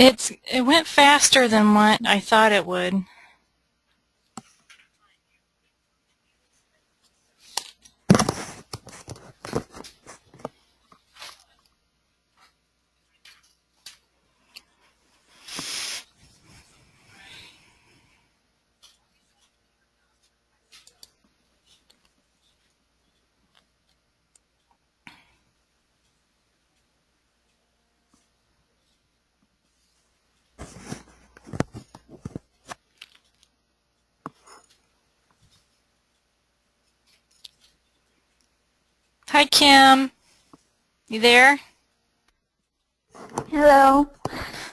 It went faster than what I thought it would. Hi, Kim. You there? Hello.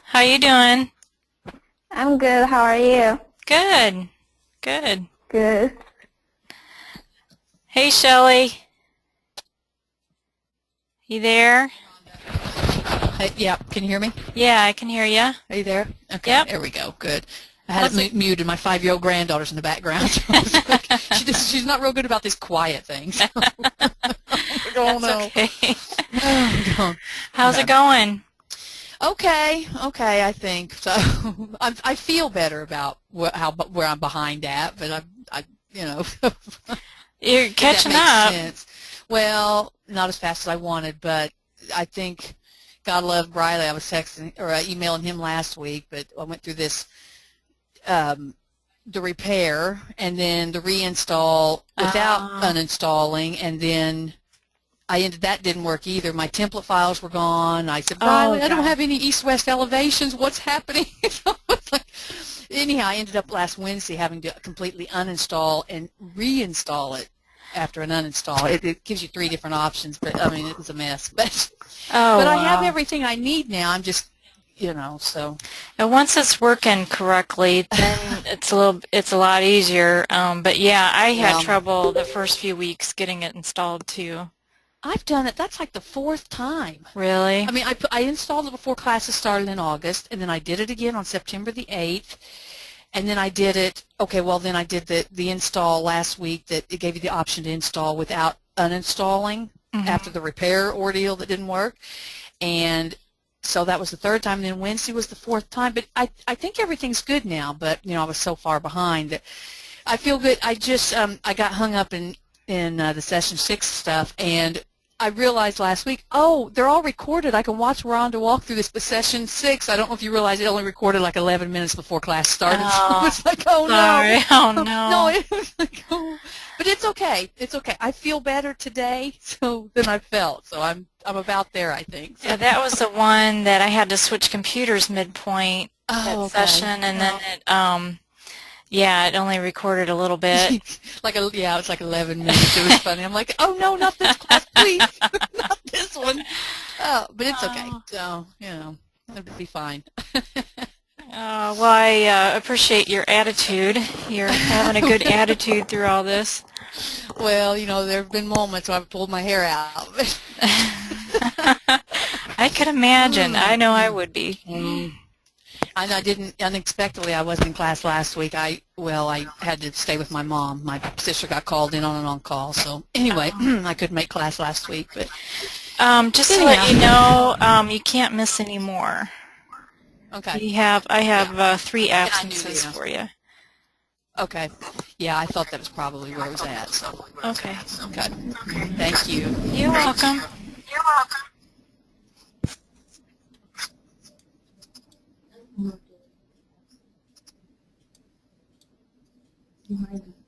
How you doing? I'm good. How are you? Good. Good. Good. Hey, Shelley. You there? Yeah, can you hear me? Yeah, I can hear you. Are you there? Okay, Yep. there we go. Good. I had it muted. My 5-year-old granddaughter's in the background. So I was like, she's not real good about these quiet things. Oh, That's okay. no. How's it going? Okay, I think so. I feel better about where I'm behind at, but you know, You're if that catching makes up. sense. Well, not as fast as I wanted, but I think God love Briley. I was texting or emailing him last week, but I went through this the repair and then the reinstall without uninstalling, and then that didn't work either. My template files were gone. I said, Briley, I don't have any east-west elevations. What's happening? So it's like, anyhow, I ended up last Wednesday having to completely uninstall and reinstall it after an uninstall. It gives you 3 different options, but I mean, it was a mess. But I have everything I need now. I'm just, so. And once it's working correctly, then it's a lot easier. But yeah, I had trouble the first few weeks getting it installed too. I've done it. That's like the 4th time. Really? I mean, I installed it before classes started in August, and then I did it again on September the 8th, and then I did it. Okay, well then I did the install last week. That it gave you the option to install without uninstalling after the repair ordeal that didn't work, and so that was the 3rd time. And then Wednesday was the 4th time. But I think everything's good now. But I was so far behind that I feel good. I just I got hung up in the session 6 stuff, and I realized last week, oh, they're all recorded. I can watch Rhonda walk through this, but session 6, I don't know if you realize it only recorded like 11 minutes before class started. Oh, so it's like, oh sorry. no. Oh no. No, it was like, oh. But it's okay. It's okay. I feel better today than I felt. So I'm about there, I think. So. Yeah, that was the one that I had to switch computers midpoint session, and then it yeah, it only recorded a little bit. It's like 11 minutes. It was funny. I'm like, oh no, not this class, please, not this one. Oh, but it's okay. So it'll be fine. Well, I appreciate your attitude. You're having a good attitude through all this. Well, there have been moments where I've pulled my hair out. I could imagine. I know I would be. I didn't unexpectedly. I wasn't in class last week. I had to stay with my mom. My sister got called in on an on-call. So anyway, I couldn't make class last week. But just to let you know, you can't miss any more. Okay. I have 3 absences for you. Okay. Yeah, I thought that was probably where it was at. So. Okay. Okay. Thank you. You're welcome. You're welcome.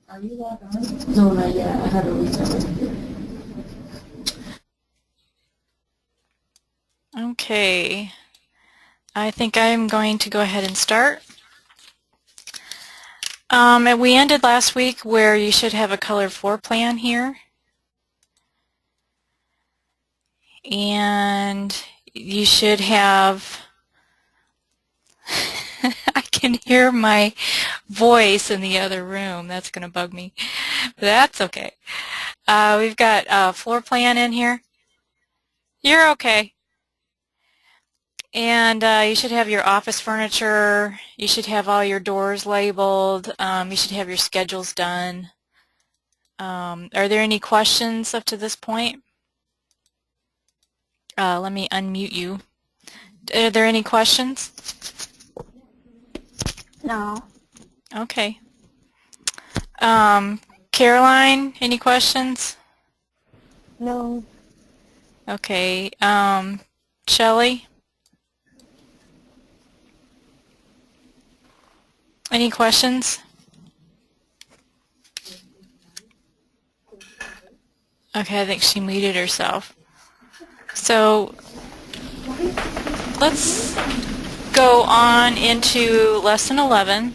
Are you logged on? No, not yet. I had to restart it. Okay. I think I'm going to go ahead and start. And we ended last week where you should have a colored floor plan here. And you should have, I can hear my voice in the other room. That's going to bug me. But that's okay. We've got a floor plan in here. You're okay. And you should have your office furniture. You should have all your doors labeled. You should have your schedules done. Are there any questions up to this point? Let me unmute you Are there any questions? No. Okay. Caroline, any questions? No. Okay. Shelley? Any questions? Okay, I think she muted herself. So let's go on into Lesson 11.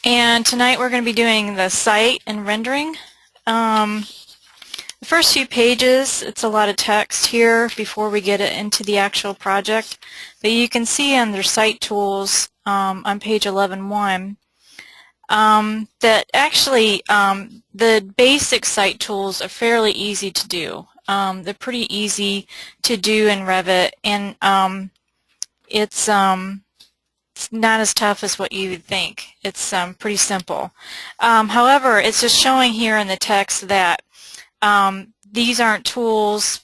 And tonight we're going to be doing the site and rendering. The first few pages, it's a lot of text here before we get it into the actual project. But you can see under Site Tools on page 11.1 that actually the basic site tools are fairly easy to do. They're pretty easy to do in Revit, and it's not as tough as what you would think. It's pretty simple. However, it's just showing here in the text that these aren't tools,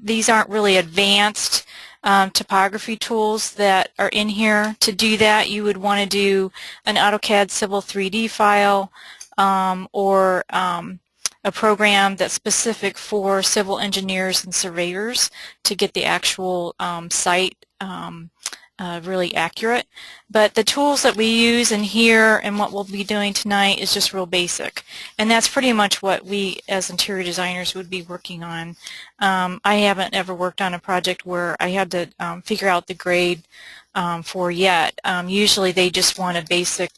these aren't really advanced topography tools that are in here. To do that, you would want to do an AutoCAD Civil 3D file or a program that's specific for civil engineers and surveyors to get the actual site really accurate. But the tools that we use in here and what we'll be doing tonight is just real basic. And that's pretty much what we as interior designers would be working on. I haven't ever worked on a project where I had to figure out the grade for yet. Usually they just want a basic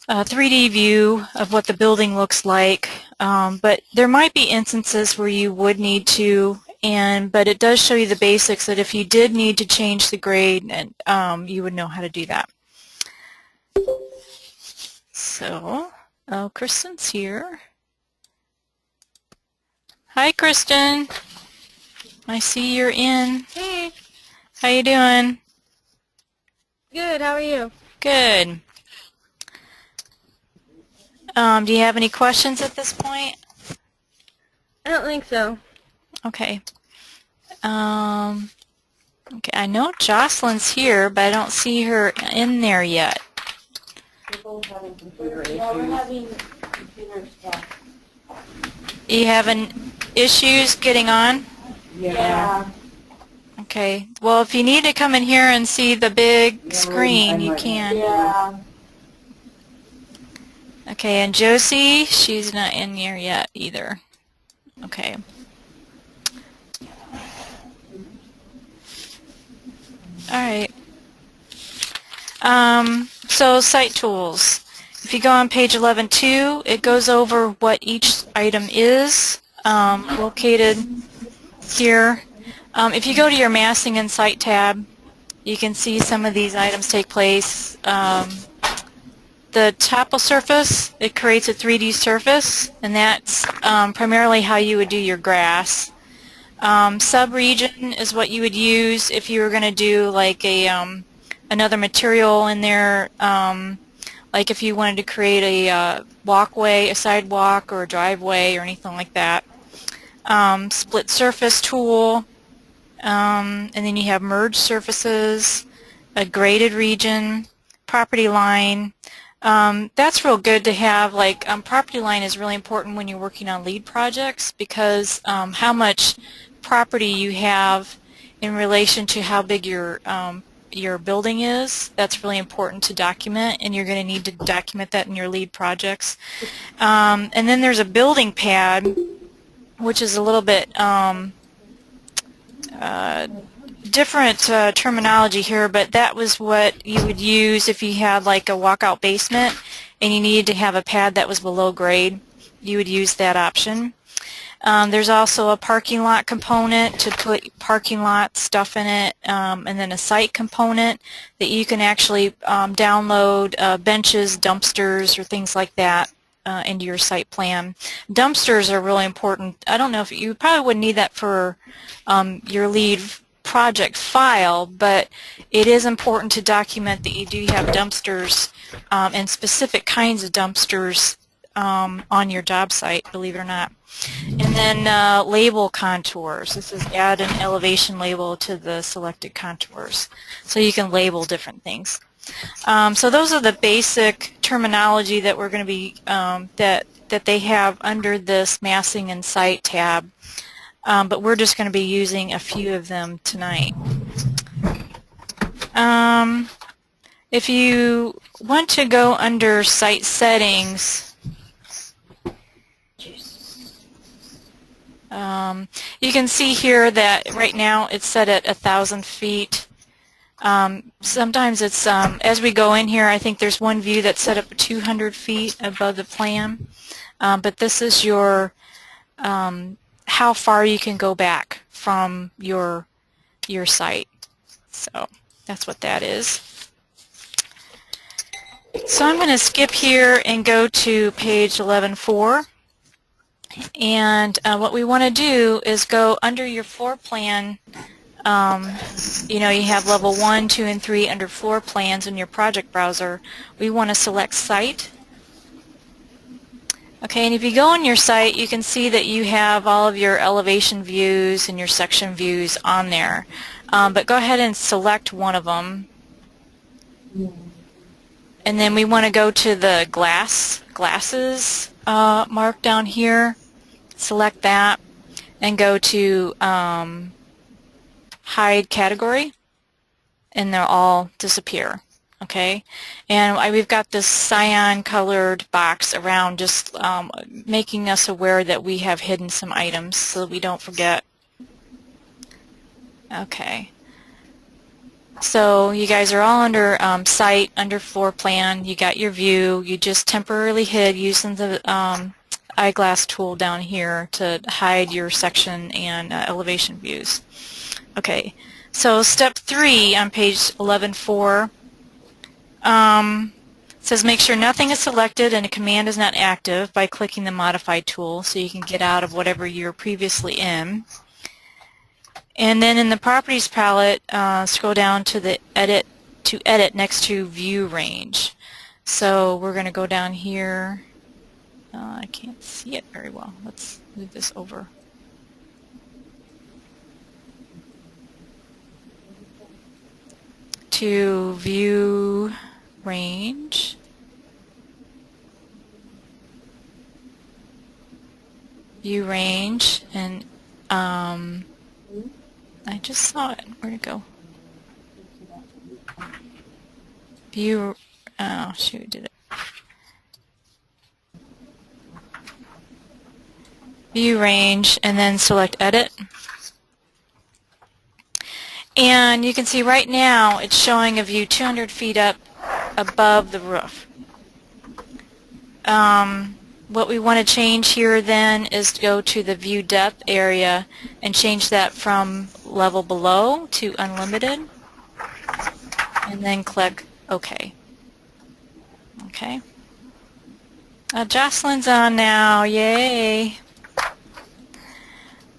3D view of what the building looks like. But there might be instances where you would need to, but it does show you the basics that if you did need to change the grade, and you would know how to do that. So, oh, Kristen's here. Hi, Kristen. I see you're in. Hey, How you doing? good. How are you? Good. Do you have any questions at this point? I don't think so. Okay. Okay, I know Jocelyn's here, but I don't see her in there yet. We're both having computer issues. Yeah, we're having computer stuff. You having issues getting on? Yeah. Okay. Well, if you need to come in here and see the big screen, you can. Yeah. Okay, and Josie, she's not in here yet either. Okay. All right. So site tools. If you go on page 11.2, it goes over what each item is located here. If you go to your massing and site tab, you can see some of these items take place. The topple surface, it creates a 3D surface, and that's primarily how you would do your grass. Sub-region is what you would use if you were going to do like a another material in there, like if you wanted to create a walkway, a sidewalk, or a driveway, or anything like that. Split surface tool, and then you have merged surfaces, a graded region, property line. That's real good to have. Like property line is really important when you're working on lead projects because how much property you have in relation to how big your building is, that's really important to document, and you're going to need to document that in your lead projects. And then there's a building pad, which is a little bit different terminology here, but that was what you would use if you had like a walkout basement and you needed to have a pad that was below grade. You would use that option. There's also a parking lot component to put parking lot stuff in it, and then a site component that you can actually download benches, dumpsters, or things like that into your site plan. Dumpsters are really important. I don't know if you probably wouldn't need that for your lead project file, but it is important to document that you do have dumpsters and specific kinds of dumpsters on your job site, believe it or not. And then label contours. This is add an elevation label to the selected contours. So you can label different things. So those are the basic terminology that we're going to be, that they have under this Massing and Site tab. But we're just going to be using a few of them tonight. If you want to go under Site Settings, you can see here that right now it's set at 1,000 feet. Sometimes it's, as we go in here, I think there's one view that's set up at 200 feet above the plan. But this is your, how far you can go back from your site. So that's what that is. So I'm going to skip here and go to page 11.4. And what we want to do is go under your floor plan. You know, you have level 1, 2, and 3 under floor plans in your project browser. We want to select Site. Okay, and if you go on your site, you can see that you have all of your elevation views and your section views on there. But go ahead and select one of them. And then we want to go to the glasses mark down here. Select that and go to hide category, and they'll all disappear. Okay, and we've got this cyan colored box around, just making us aware that we have hidden some items so that we don't forget. Okay, so you guys are all under site, under floor plan. You got your view. You just temporarily hid using the eyeglass tool down here to hide your section and elevation views. Okay, so step 3 on page 11.4 says make sure nothing is selected and a command is not active by clicking the modify tool, so you can get out of whatever you were previously in. And then in the properties palette, scroll down to the edit next to view range. So we're going to go down here. I can't see it very well. Let's move this over. To view range. View range, and I just saw it. Where'd it go? View, oh shoot, did it? View range, and then select edit. And you can see right now it's showing a view 200 feet up above the roof. What we want to change here then is to go to the view depth area and change that from level below to unlimited, and then click OK. Okay. Jocelyn's on now. Yay.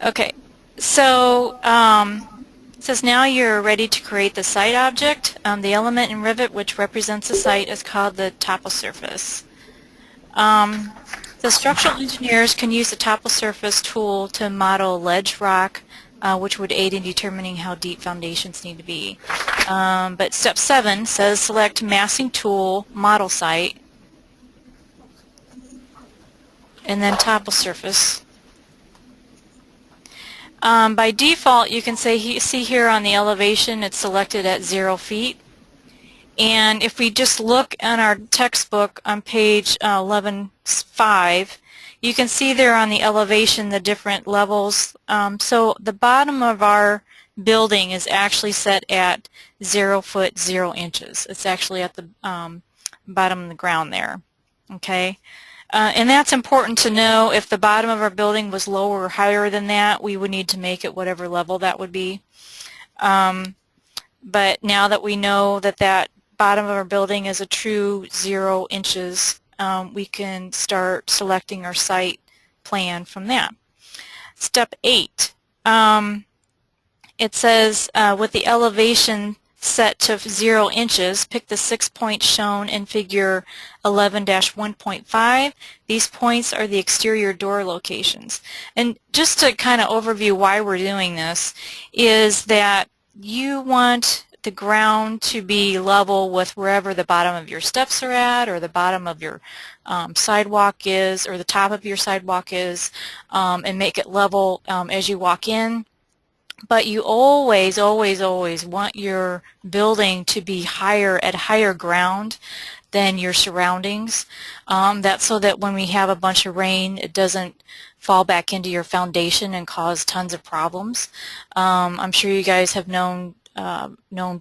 Okay. So it says now you're ready to create the site object. The element in Revit which represents the site is called the topo surface. The structural engineers can use the topo surface tool to model ledge rock, which would aid in determining how deep foundations need to be. But step 7 says select massing tool, model site, and then topo surface. By default, you can see here on the elevation it's selected at 0 feet. And if we just look on our textbook on page 11.5, you can see there on the elevation the different levels. So the bottom of our building is actually set at 0 foot 0 inches. It's actually at the bottom of the ground there. Okay, and that's important to know. If the bottom of our building was lower or higher than that, we would need to make it whatever level that would be. But now that we know that that bottom of our building is a true 0 inches, we can start selecting our site plan from that. Step 8, it says with the elevation set to 0 inches. Pick the 6 points shown in figure 11-1.5. These points are the exterior door locations. And just to kind of overview why we're doing this is that you want the ground to be level with wherever the bottom of your steps are at, or the bottom of your sidewalk is, or the top of your sidewalk is, and make it level as you walk in. But you always, always, always want your building to be at higher ground than your surroundings. That's so that when we have a bunch of rain, it doesn't fall back into your foundation and cause tons of problems. I'm sure you guys have known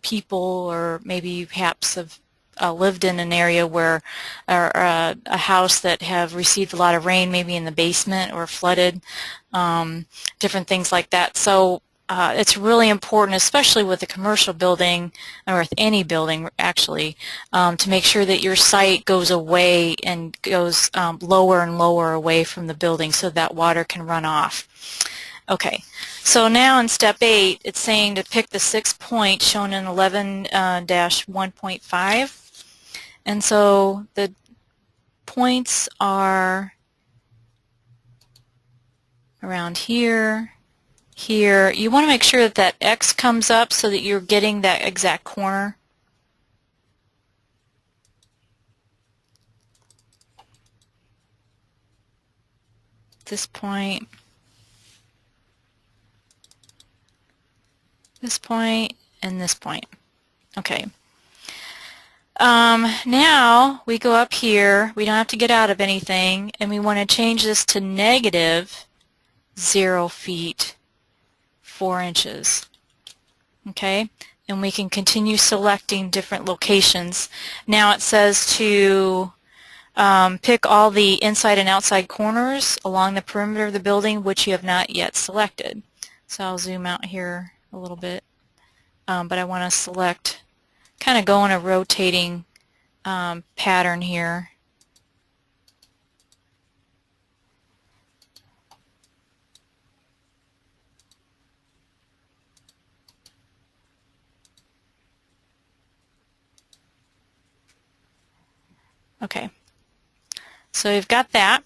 people, or maybe you perhaps have lived in an area where, or a house that have received a lot of rain, maybe in the basement or flooded, different things like that. So it's really important, especially with a commercial building, or with any building actually, to make sure that your site goes away and goes lower and lower away from the building so that water can run off. Okay, so now in step 8, it's saying to pick the 6 points shown in 11-1.5. And so the points are around here, here. You want to make sure that that X comes up so that you're getting that exact corner. This point, this point, and this point. Okay. Now we go up here. We don't have to get out of anything, and we want to change this to -0 feet 4 inches. Okay, and we can continue selecting different locations. Now it says to pick all the inside and outside corners along the perimeter of the building which you have not yet selected. So I'll zoom out here a little bit, but I want to select, kind of go in a rotating pattern here. Okay, so we've got that.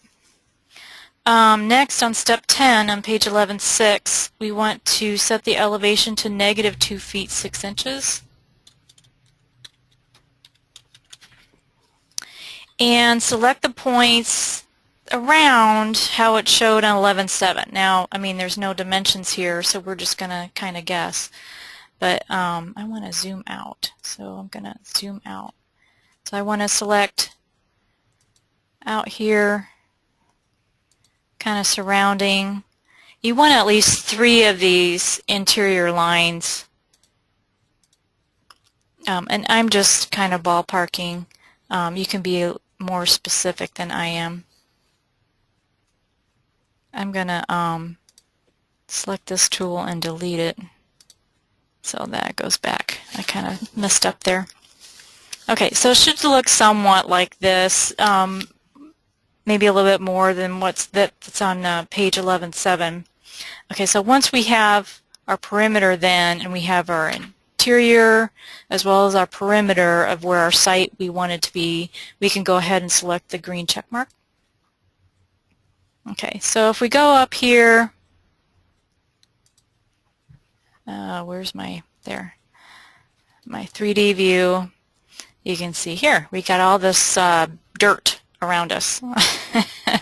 Next, on step 10 on page 11-6, we want to set the elevation to -2 feet 6 inches. And select the points around how it showed on 11-7. Now, I mean, there's no dimensions here, so we're just going to kind of guess. But I want to zoom out, so I'm going to zoom out. So I want to select out here, kind of surrounding. You want at least 3 of these interior lines. And I'm just kind of ballparking. You can be more specific than I am. I'm going to select this tool and delete it so that goes back. I kind of messed up there. Okay, so it should look somewhat like this. Maybe a little bit more than that's on page 11-7. Okay, so once we have our perimeter then, and we have our interior as well as our perimeter of where our site we want it to be, we can go ahead and select the green check mark. Okay, so if we go up here, where's my 3D view, you can see here we got all this dirt around us.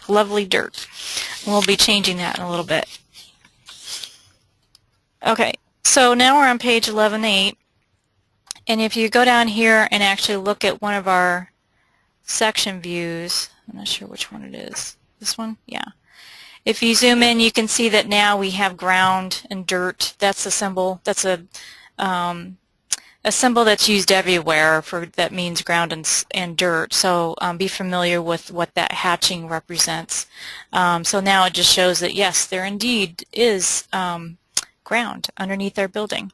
Lovely dirt. We'll be changing that in a little bit. Okay, so now we're on page 11-8, and if you go down here and actually look at one of our section views, I'm not sure which one it is. This one? Yeah. If you zoom in, you can see that now we have ground and dirt. That's a symbol. That's a symbol that's used everywhere that means ground and dirt. So be familiar with what that hatching represents. So now it just shows that yes, there indeed is ground underneath our building.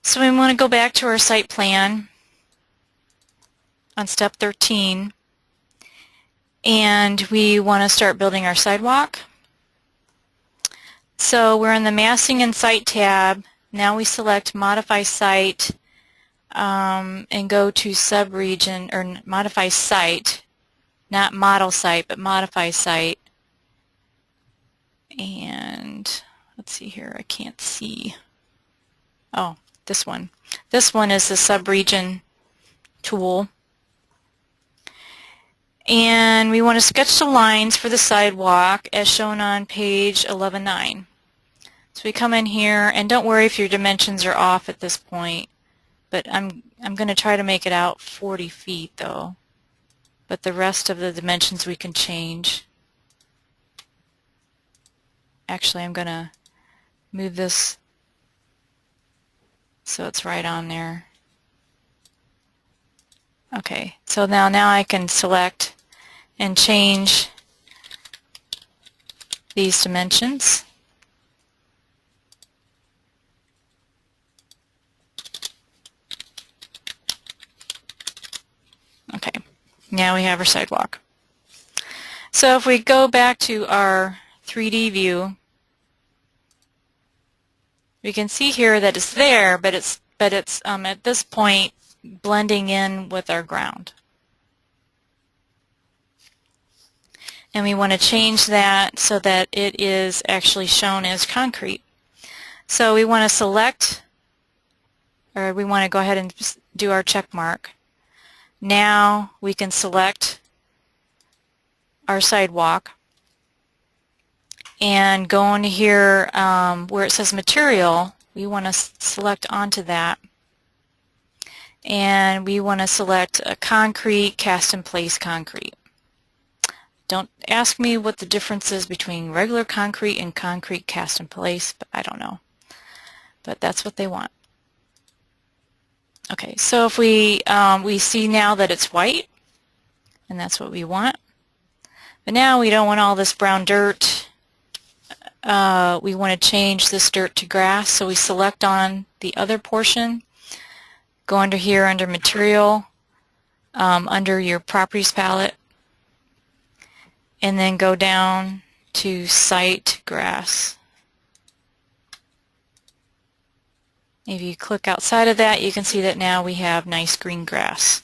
So we want to go back to our site plan on step 13, and we want to start building our sidewalk. So we're in the Massing and Site tab. Now we select Modify Site and go to Subregion, or Modify Site, not Model Site, but Modify Site. And let's see here, I can't see. Oh, this one. This one is the Subregion tool. And we want to sketch the lines for the sidewalk as shown on page 11.9. So we come in here, and don't worry if your dimensions are off at this point, but I'm going to try to make it out 40 feet though. But the rest of the dimensions we can change. Actually, I'm going to move this so it's right on there. Okay, so now I can select and change these dimensions. Okay, now we have our sidewalk. So if we go back to our 3D view, we can see here that it's there, but it's at this point blending in with our ground. And we want to change that so that it is actually shown as concrete. So we want to select, or we want to go ahead and do our check mark. Now we can select our sidewalk and go into here where it says material. We want to select onto that, and we want to select a concrete, cast in place concrete. Don't ask me what the difference is between regular concrete and concrete cast in place, but I don't know. But that's what they want. Okay, so if we see now that it's white, and that's what we want. But now we don't want all this brown dirt. We want to change this dirt to grass, so we select on the other portion, go under here under material, under your properties palette, and then go down to site grass. If you click outside of that, you can see that now we have nice green grass.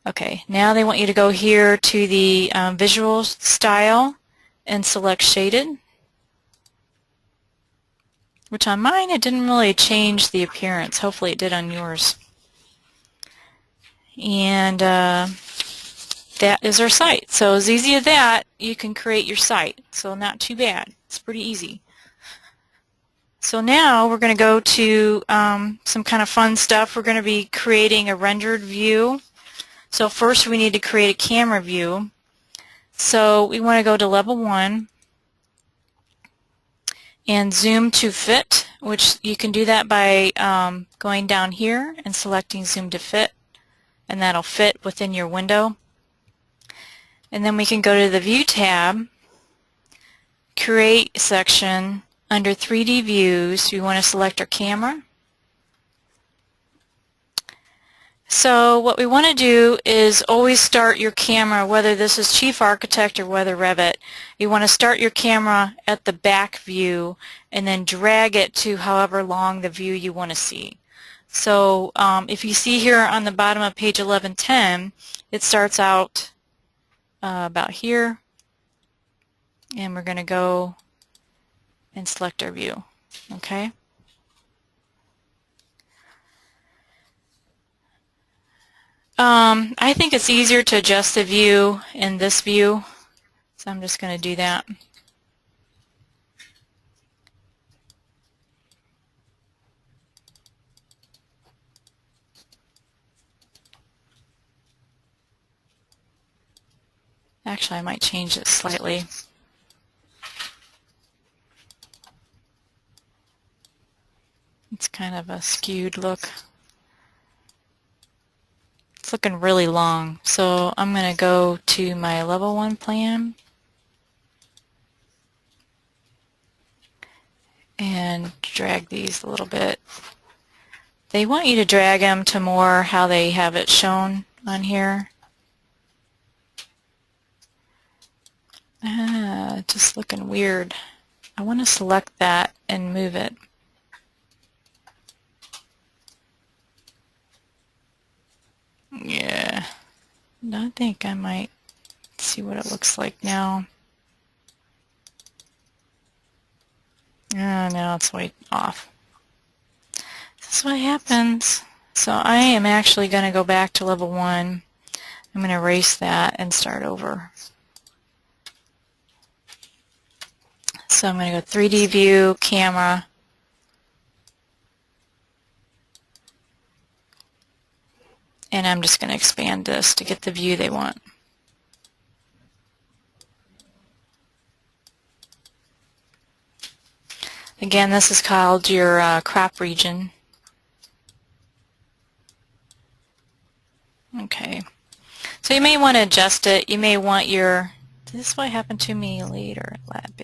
Okay, now they want you to go here to the visual style and select shaded, which on mine it didn't really change the appearance. Hopefully it did on yours. And that is our site. So as easy as that, you can create your site. So not too bad. It's pretty easy. So now we're going to go to some kind of fun stuff. We're going to be creating a rendered view. So first we need to create a camera view. So we want to go to level 1 and zoom to fit, which you can do that by going down here and selecting zoom to fit, and that'll fit within your window. And then we can go to the View tab, Create section. Under 3D Views, we want to select our camera. So what we want to do is always start your camera, whether this is Chief Architect or whether Revit. You want to start your camera at the back view and then drag it to however long the view you want to see. So if you see here on the bottom of page 1110, it starts out about here, and we're going to go and select our view. Okay. I think it's easier to adjust the view in this view, so I'm just going to do that. Actually, I might change it slightly. It's kind of a skewed look. It's looking really long, so I'm going to go to my level 1 plan and drag these a little bit. They want you to drag them to more how they have it shown on here. Just looking weird. I want to select that and move it. Yeah, I think I might see what it looks like now. No, it's way off. This is what happens. So I am actually going to go back to level 1. I'm going to erase that and start over. So I'm going to go 3D view, camera, and I'm just going to expand this to get the view they want. Again, this is called your crop region. Okay. So you may want to adjust it. You may want your, this is what happened to me later,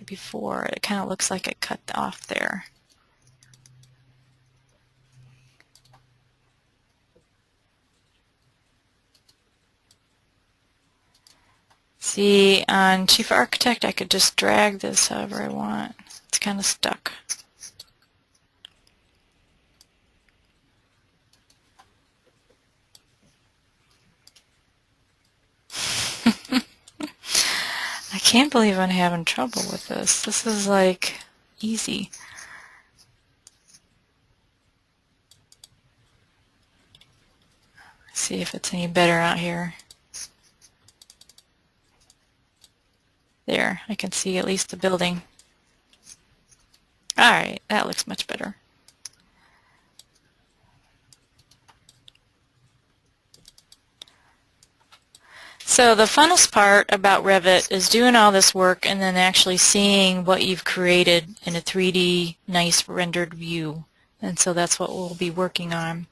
before. It kind of looks like it cut off there. See, on Chief Architect, I could just drag this however I want. It's kind of stuck. I can't believe I'm having trouble with this. This is like easy. See if it's any better out here. There, I can see at least the building. Alright, that looks much better. So the funnest part about Revit is doing all this work and then actually seeing what you've created in a 3D nice rendered view. And so that's what we'll be working on.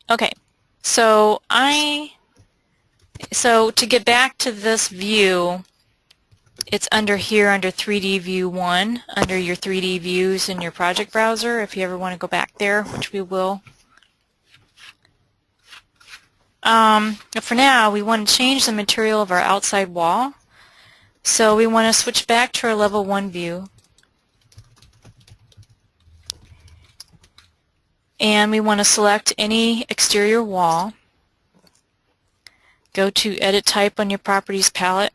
Okay, so to get back to this view, it's under here under 3D view 1, under your 3D views in your project browser, if you ever want to go back there, which we will. But for now, we want to change the material of our outside wall. So we want to switch back to our level 1 view. And we want to select any exterior wall. Go to Edit Type on your Properties palette.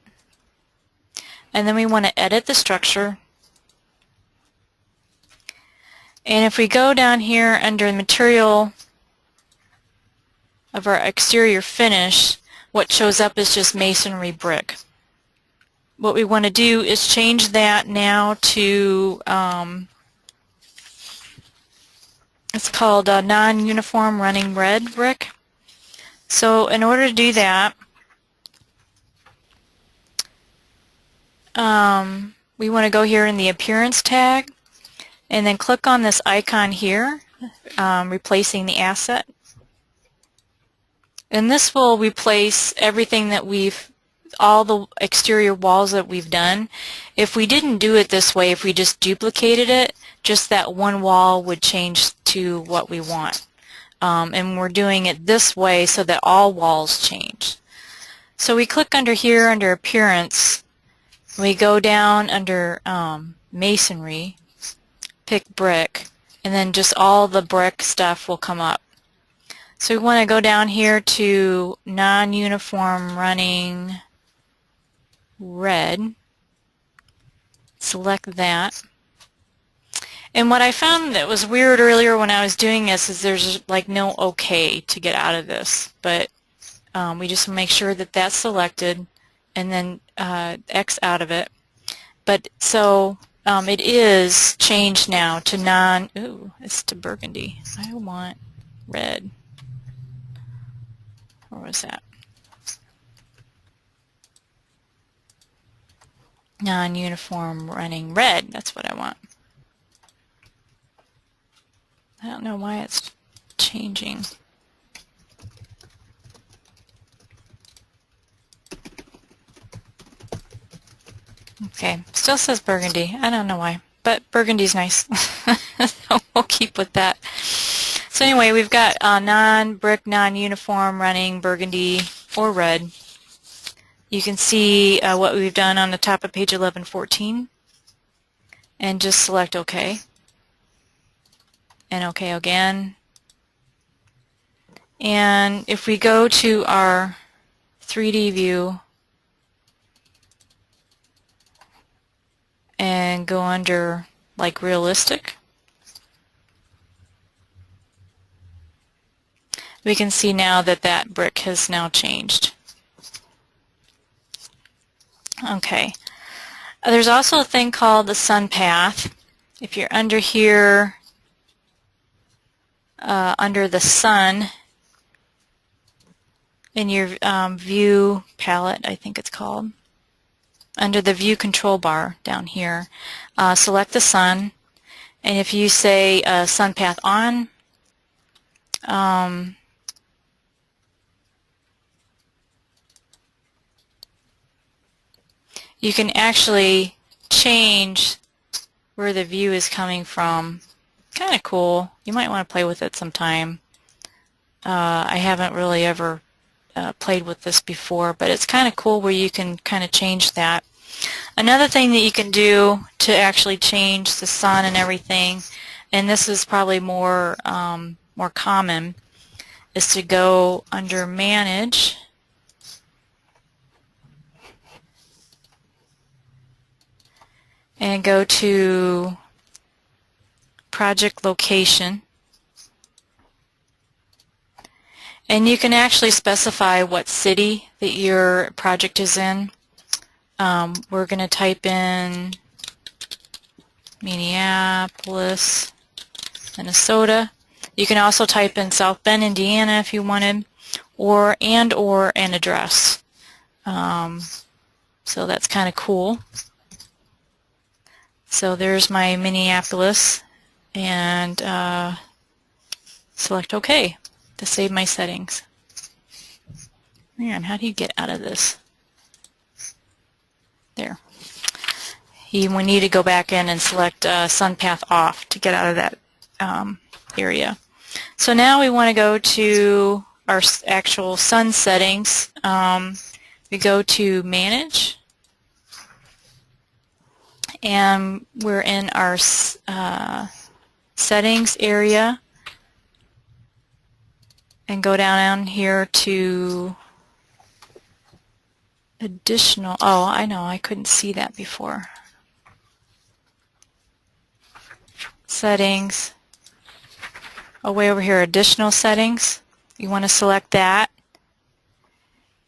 And then we want to edit the structure. And if we go down here under Material of our exterior finish, what shows up is just masonry brick. What we want to do is change that now to, it's called non-uniform running red brick. So in order to do that, we want to go here in the Appearance tag and then click on this icon here, replacing the asset. And this will replace everything that all the exterior walls that we've done. If we didn't do it this way, if we just duplicated it, just that one wall would change to what we want. And we're doing it this way so that all walls change. So we click under here under Appearance. We go down under Masonry, pick Brick, and then just all the brick stuff will come up. So we want to go down here to non-uniform running red. Select that. And what I found that was weird earlier when I was doing this is there's like no OK to get out of this. But we just make sure that that's selected and then X out of it. But so it is changed now to it's to burgundy. I want red. Where was that? Non-uniform running red. That's what I want. I don't know why it's changing. Okay, still says burgundy. I don't know why, but burgundy's nice. So we'll keep with that. So anyway, we've got non-brick, non-uniform running burgundy or red. You can see what we've done on the top of page 1114. And just select OK. And OK again. And if we go to our 3D view and go under like realistic, we can see now that that brick has now changed. Okay. There's also a thing called the sun path. If you're under here, under the sun, in your view palette, I think it's called, under the view control bar down here, select the sun, and if you say sun path on, you can actually change where the view is coming from. Kind of cool. You might want to play with it sometime. I haven't really ever played with this before, but it's kind of cool where you can kind of change that. Another thing that you can do to actually change the sun and everything, and this is probably more common, is to go under Manage and go to Project Location. And you can actually specify what city that your project is in. We're going to type in Minneapolis, Minnesota. You can also type in South Bend, Indiana if you wanted, or an address. So that's kind of cool. So there's my Minneapolis, and select OK to save my settings. Man, how do you get out of this? There. We need to go back in and select sun path off to get out of that area. So now we want to go to our actual sun settings. We go to Manage, and we're in our settings area, and go down here to additional. Oh, I know, I couldn't see that before. Settings. Oh, way over here, additional settings. You want to select that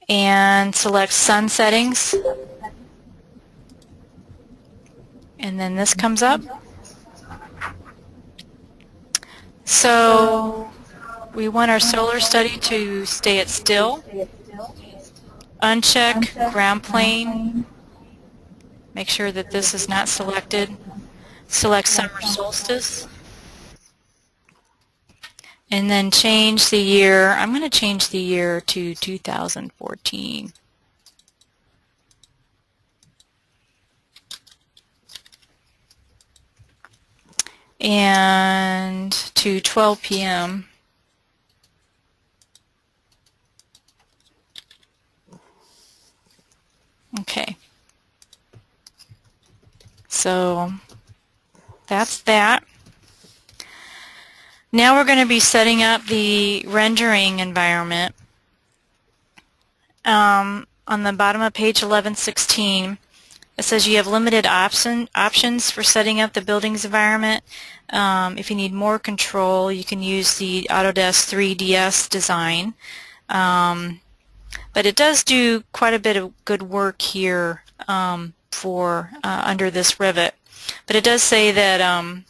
and select sun settings. And then this comes up. So we want our solar study to stay at still. Uncheck ground plane. Make sure that this is not selected. Select summer solstice. And then change the year. I'm going to change the year to 2014. And to 12 p.m. Okay. So that's that. Now we're going to be setting up the rendering environment. On the bottom of page 1116, it says you have limited options for setting up the building's environment. If you need more control, you can use the Autodesk 3DS design. But it does do quite a bit of good work here for under this rivet. But it does say that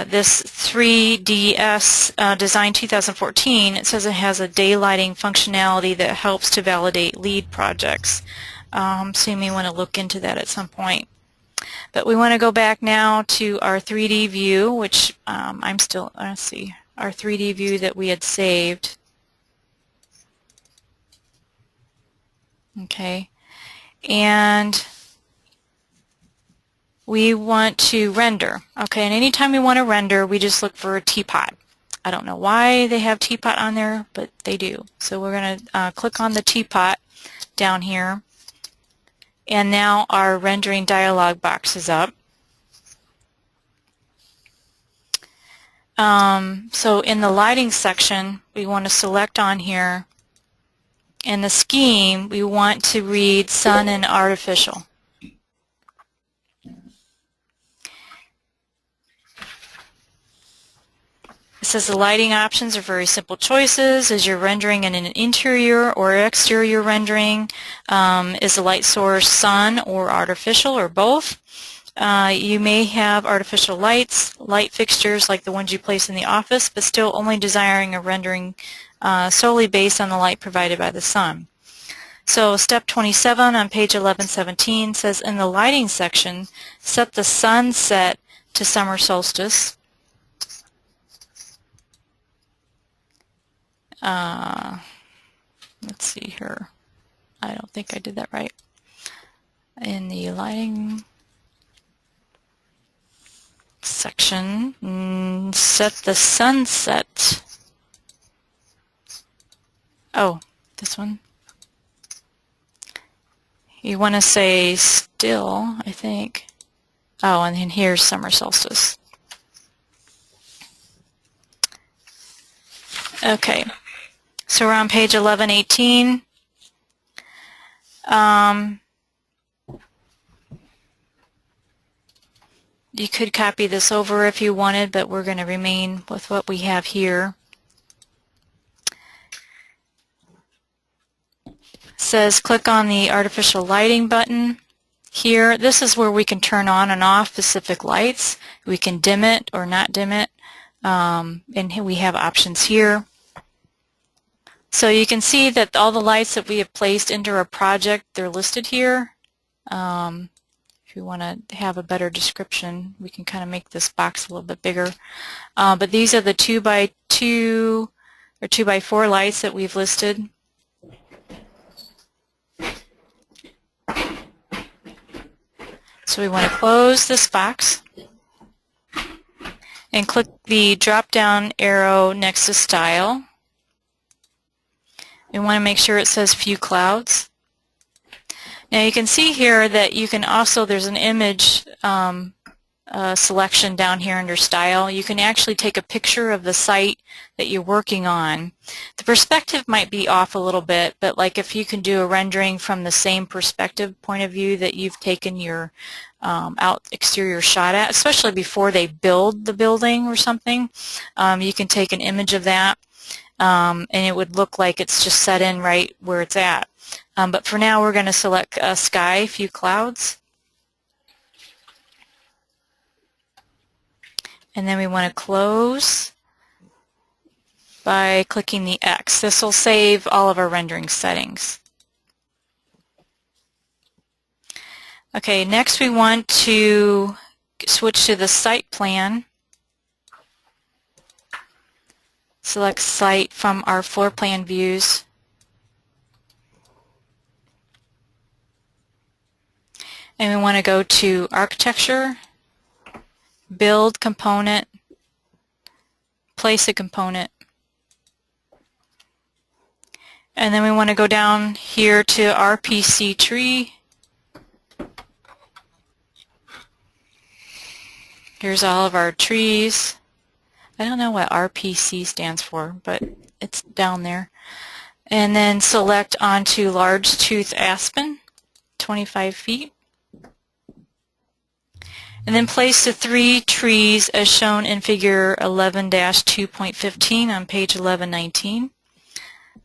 this 3DS Design 2014, it says it has a daylighting functionality that helps to validate lead projects. So you may want to look into that at some point. But we want to go back now to our 3D view, which let's see, our 3D view that we had saved. Okay, and we want to render. Okay, and anytime we want to render, we just look for a teapot. I don't know why they have teapot on there, but they do. So we're going to click on the teapot down here, and now our rendering dialog box is up. So in the lighting section, we want to select on here. In the scheme, we want to read sun and artificial. It says the lighting options are very simple choices. As you're rendering in an interior or exterior rendering, is the light source sun or artificial or both? You may have artificial lights, light fixtures like the ones you place in the office, but still only desiring a rendering solely based on the light provided by the sun. So step 27 on page 1117 says in the lighting section, set the sunset to summer solstice. Let's see here. I don't think I did that right. In the lighting section, set the sunset. Oh, this one. You want to say still, I think. Oh, and then here's summer solstice. Okay, so we're on page 1118. You could copy this over if you wanted, but we're going to remain with what we have here. It says click on the artificial lighting button here. This is where we can turn on and off specific lights. We can dim it or not dim it, and we have options here. So you can see that all the lights that we have placed into our project, they're listed here. If you want to have a better description, we can kind of make this box a little bit bigger. But these are the 2x2 or 2x4 lights that we've listed. So we want to close this box and click the drop-down arrow next to Style. We want to make sure it says Few Clouds. Now you can see here that you can also, there's an image selection down here under Style. You can actually take a picture of the site that you're working on. The perspective might be off a little bit, but like if you can do a rendering from the same perspective point of view that you've taken your exterior shot at, especially before they build the building or something, you can take an image of that and it would look like it's just set in right where it's at. But for now we're going to select Sky, Few Clouds. And then we want to close by clicking the X. This will save all of our rendering settings. Okay, next we want to switch to the site plan. Select Site from our floor plan views. And we want to go to Architecture, Build Component, Place a Component. And then we want to go down here to RPC Tree. Here's all of our trees. I don't know what RPC stands for, but it's down there. And then select onto Large Tooth Aspen, 25 feet. And then place the 3 trees as shown in figure 11-2.15 on page 1119.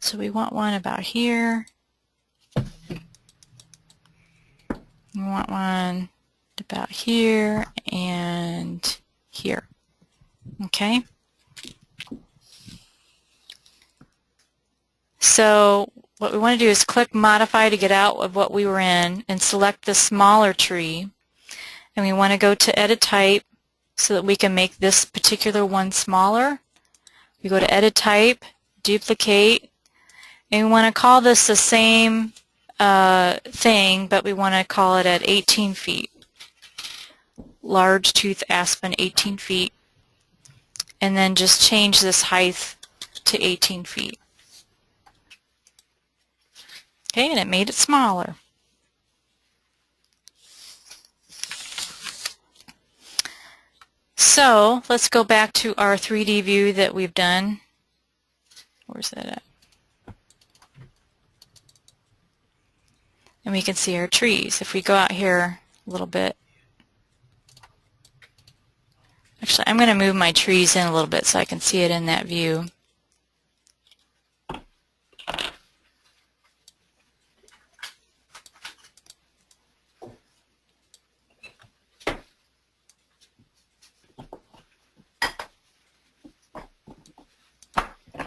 So we want one about here. We want one about here and here. Okay. So what we want to do is click Modify to get out of what we were in and select the smaller tree. And we want to go to Edit Type so that we can make this particular one smaller. We go to Edit Type, Duplicate, and we want to call this the same thing, but we want to call it at 18 feet. Large Tooth Aspen, 18 feet. And then just change this height to 18 feet. Okay, and it made it smaller. So let's go back to our 3D view that we've done. Where's that at? And we can see our trees. If we go out here a little bit. Actually, I'm going to move my trees in a little bit so I can see it in that view.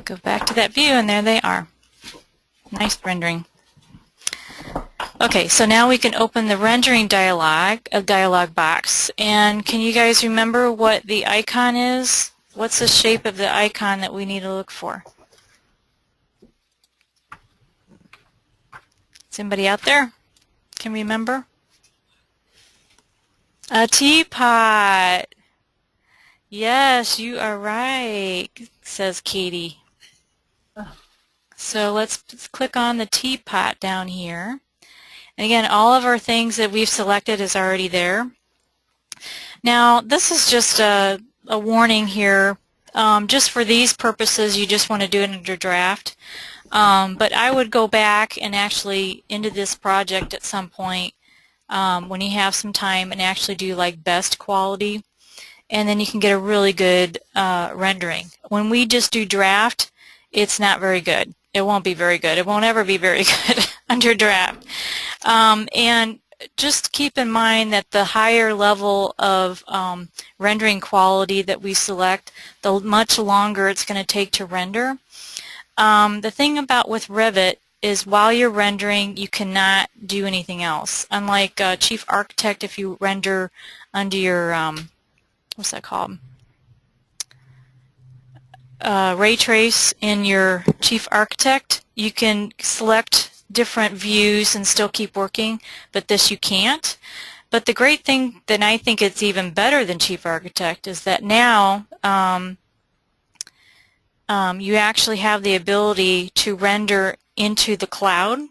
Go back to that view, and there they are. Nice rendering. Okay, so now we can open the rendering dialog box. And can you guys remember what the icon is? What's the shape of the icon that we need to look for? Is anybody out there? Can remember? A teapot. Yes, you are right, says Katie. So let's click on the teapot down here. And again, all of our things that we've selected is already there. Now, this is just a warning here. Just for these purposes, you just want to do it under draft. But I would go back and actually into this project at some point when you have some time and actually do like best quality. And then you can get a really good rendering. When we just do draft, it's not very good. It won't be very good. It won't ever be very good under draft. And just keep in mind that the higher level of rendering quality that we select, the much longer it's going to take to render. The thing about with Revit is while you're rendering, you cannot do anything else. Unlike Chief Architect, if you render under your, what's that called? Ray trace in your Chief Architect, you can select different views and still keep working, but this you can't. But the great thing that I think it's even better than Chief Architect is that now you actually have the ability to render into the cloud.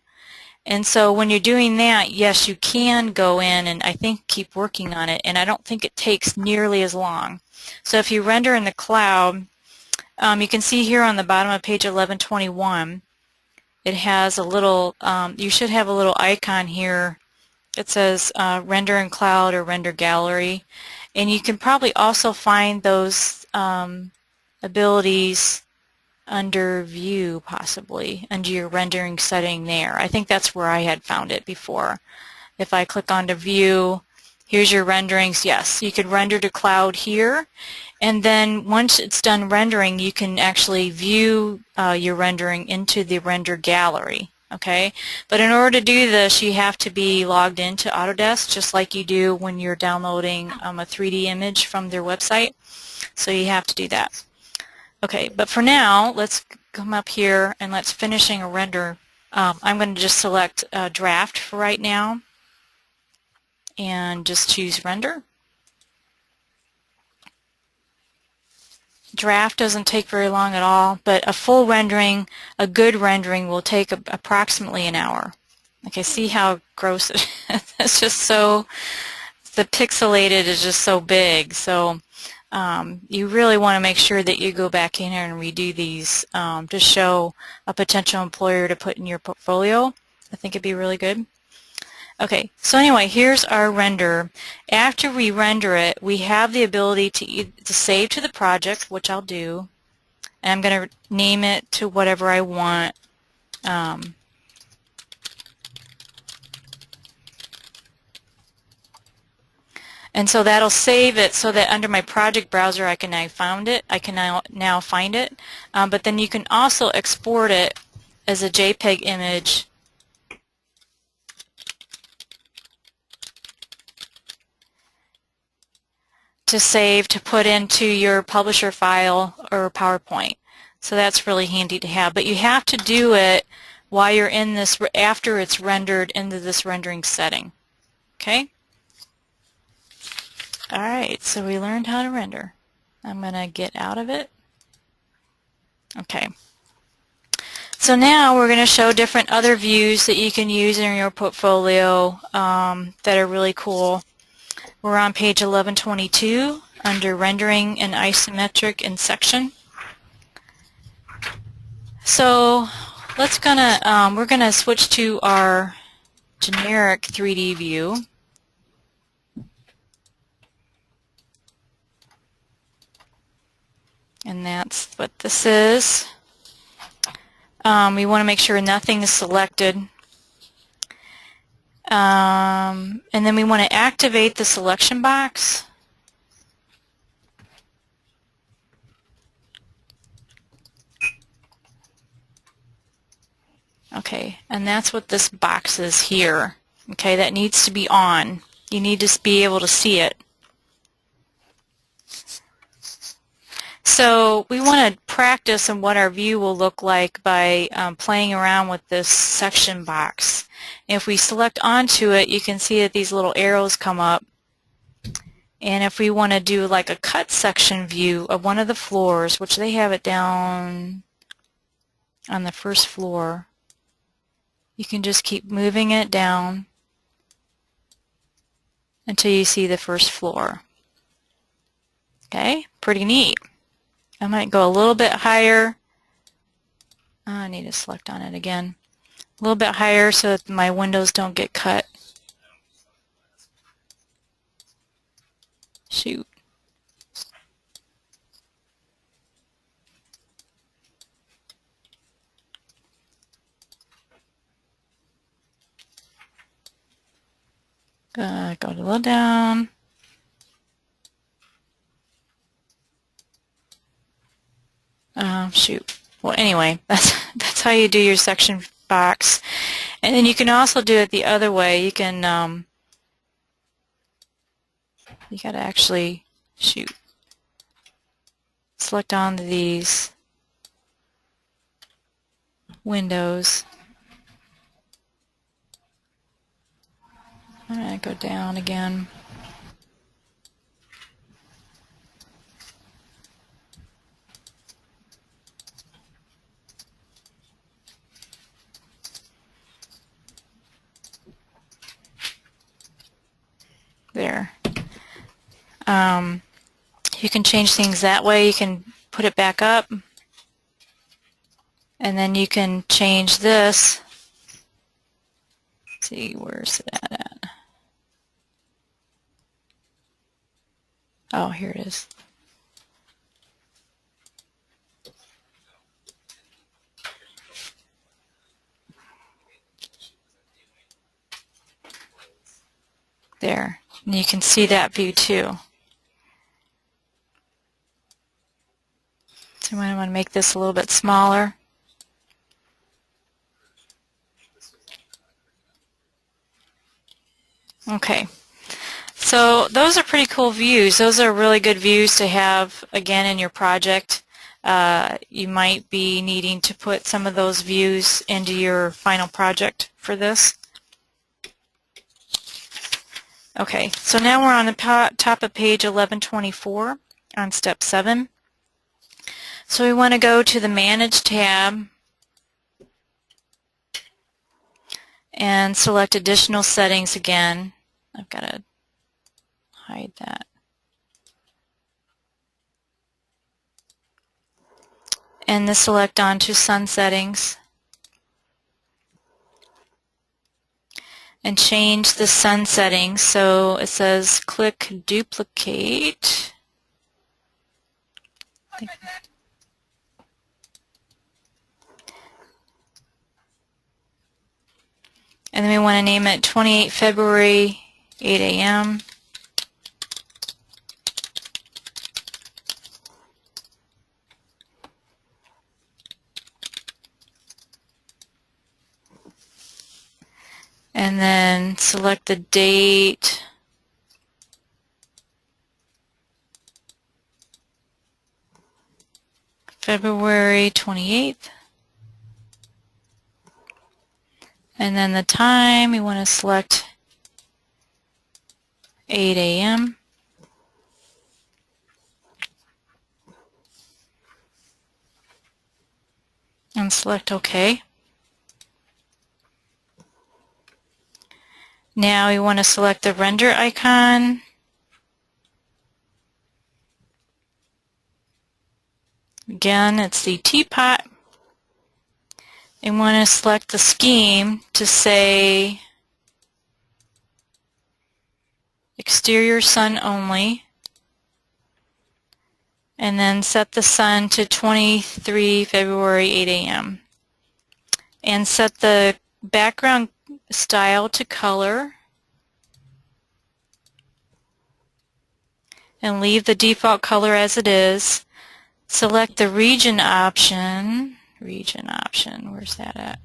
And so when you're doing that, yes, you can go in and I think keep working on it, and I don't think it takes nearly as long. So if you render in the cloud, you can see here on the bottom of page 1121, it has a little, you should have a little icon here. It says render in cloud or render gallery. And you can probably also find those abilities under view, possibly, under your rendering setting there. I think that's where I had found it before. If I click onto view, here's your renderings. Yes, you could render to cloud here. And then once it's done rendering, you can actually view your rendering into the render gallery. Okay, but in order to do this, you have to be logged into Autodesk, just like you do when you're downloading a 3D image from their website. So you have to do that. Okay, but for now, let's come up here and let's finishing a render. I'm going to just select draft for right now and just choose render. Draft doesn't take very long at all, but a full rendering, a good rendering, will take approximately an hour. Okay, see how gross it is? It's just so, the pixelated is just so big. So you really want to make sure that you go back in here and redo these to show a potential employer to put in your portfolio. I think it'd be really good. Okay, so anyway, here's our render. After we render it, we have the ability to save to the project, which I'll do. And I'm going to name it to whatever I want. And so that'll save it so that under my project browser I can now find it. I can now find it. But then you can also export it as a JPEG image to save, to put into your publisher file or PowerPoint. So that's really handy to have. But you have to do it while you're in this, after it's rendered into this rendering setting. Okay? Alright, so we learned how to render. I'm going to get out of it. Okay. So now we're going to show different other views that you can use in your portfolio that are really cool. We're on page 1122, under rendering and isometric in section. So we're gonna switch to our generic 3D view. And that's what this is. We want to make sure nothing is selected. And then we want to activate the selection box. Okay, and that's what this box is here. Okay, that needs to be on. You need to be able to see it. So we want to practice on what our view will look like by playing around with this section box. If we select onto it, you can see that these little arrows come up. And if we want to do like a cut section view of one of the floors, which they have it down on the first floor, you can just keep moving it down until you see the first floor. Okay, pretty neat. I might go a little bit higher. Oh, I need to select on it again. A little bit higher so that my windows don't get cut. Shoot. Go a little down. Shoot. Well, anyway, that's how you do your section box. And then you can also do it the other way. You can, you got to actually, shoot, select on these windows. I'm going to go down again. There. You can change things that way. You can put it back up, and then you can change this. Let's see, where's that at? Oh, here it is. There. And you can see that view too. So I want to make this a little bit smaller. Okay. So those are pretty cool views. Those are really good views to have, again, in your project. You might be needing to put some of those views into your final project for this. Okay, so now we're on the top of page 1124 on step 7. So we want to go to the Manage tab and select Additional Settings again. I've got to hide that. And then select onto Sun Settings. And change the sun settings. So it says click duplicate. And then we want to name it 28 February, 8 a.m. And then select the date. February 28th. And then the time, we want to select 8 a.m. And select OK. Now we want to select the render icon Again, it's the teapot. And want to select the scheme to say exterior sun only. And then set the sun to 23 February 8 a.m. And set the background style to color. And leave the default color as it is. Select the region option. Where's that at?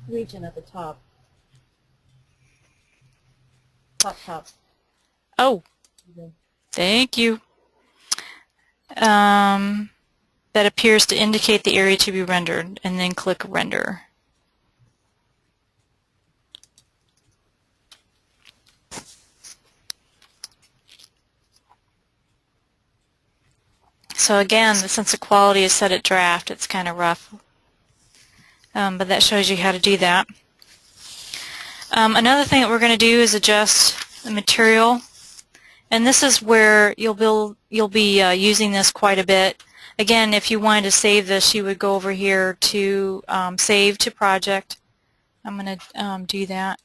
Region at the top. Top. Oh, thank you. That appears to indicate the area to be rendered, and then click Render. So again, the sense of quality is set at draft. It's kind of rough, but that shows you how to do that. Another thing that we're going to do is adjust the material, and this is where you'll be using this quite a bit. Again, if you wanted to save this, you would go over here to Save to Project. I'm going to do that.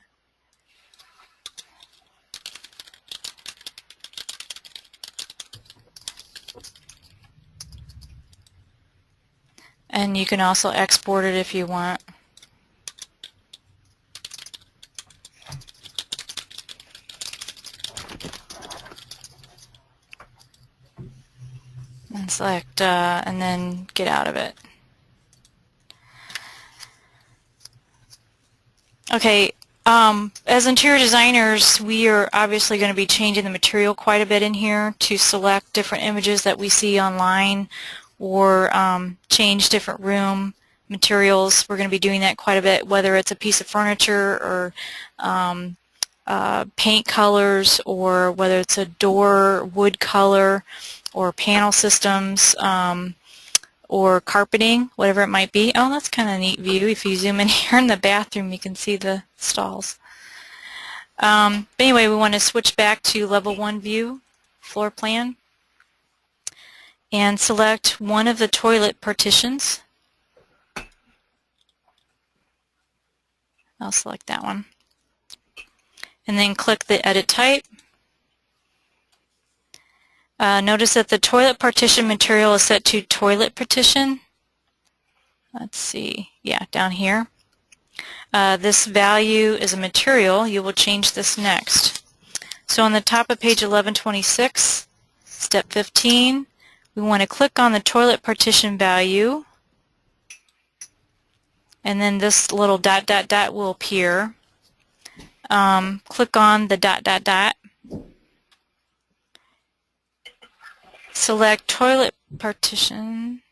And you can also export it if you want. And select and then get out of it. Okay, as interior designers, we are obviously going to be changing the material quite a bit in here to select different images that we see online or change different room materials. We're going to be doing that quite a bit, whether it's a piece of furniture or paint colors, or whether it's a door wood color or panel systems or carpeting, whatever it might be. Oh, that's kind of a neat view. If you zoom in here in the bathroom, you can see the stalls. But anyway, we want to switch back to level 1 view, floor plan, and select one of the toilet partitions. I'll select that one. And then click the edit type. Notice that the toilet partition material is set to toilet partition. Let's see, yeah, down here. This value is a material. You will change this next. So on the top of page 1126, step 15, we want to click on the toilet partition value, and then this little dot dot dot will appear. Click on the dot dot dot. Select toilet partition.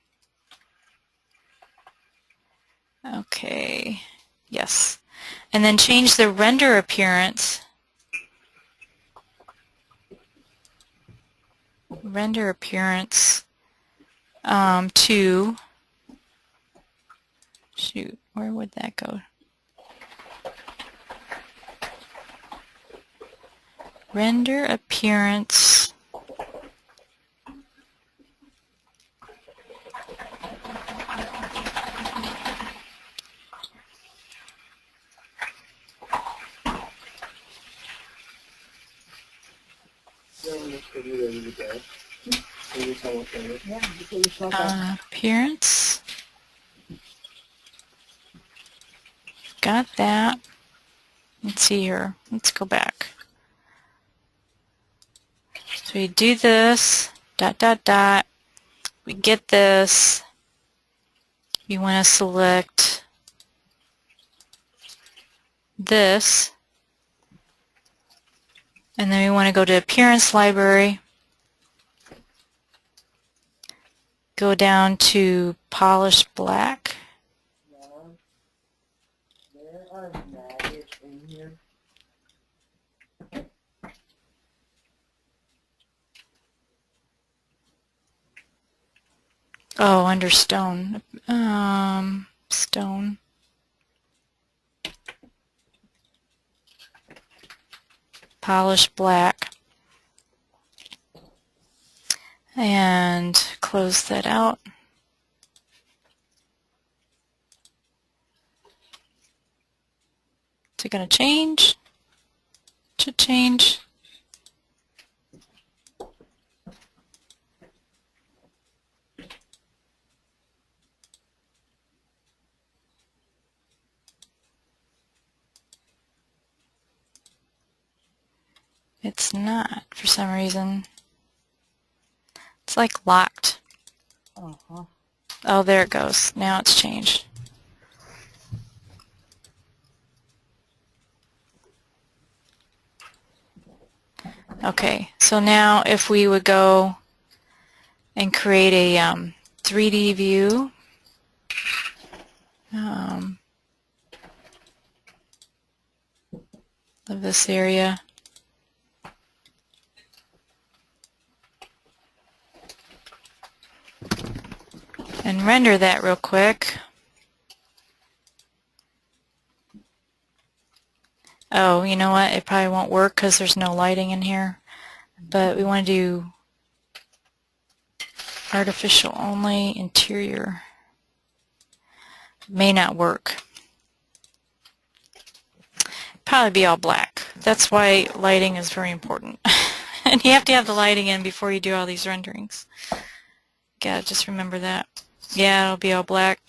Okay, yes. And then change the render appearance. To, shoot, where would that go? Render appearance. Appearance. Got that. Let's see here. Let's go back. So we do this, dot, dot, dot. We get this. We want to select this. And then we want to go to Appearance Library. Go down to Polished Black. There are maggots in here. Oh, under stone. Stone. Polished black. and close that out. Is it going to change? Should change. It's not for some reason. It's like locked. Uh-huh. Oh, there it goes. Now it's changed. Okay, so now if we would go and create a 3D view, of this area. And render that real quick. Oh, you know what? It probably won't work because there's no lighting in here. But we want to do artificial only, interior. May not work. Probably be all black. That's why lighting is very important. And you have to have the lighting in before you do all these renderings. Gotta just remember that. Yeah, it'll be all black.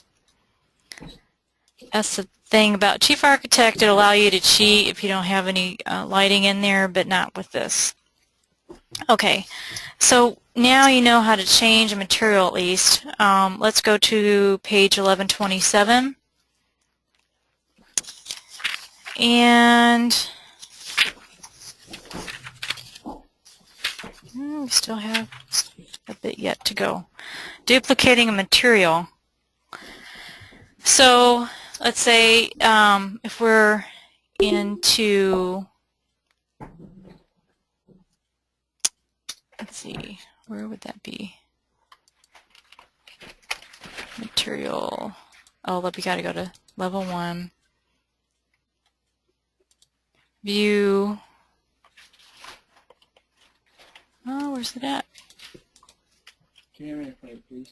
That's the thing about Chief Architect. It'll allow you to cheat if you don't have any lighting in there, but not with this. Okay, so now you know how to change a material at least. Let's go to page 1127. And we still have a bit yet to go. Duplicating a material. So let's say if we're into, let's see, where would that be? Material. Oh, look, we got to go to level 1. View. Oh, where's it at? Camera plate, please.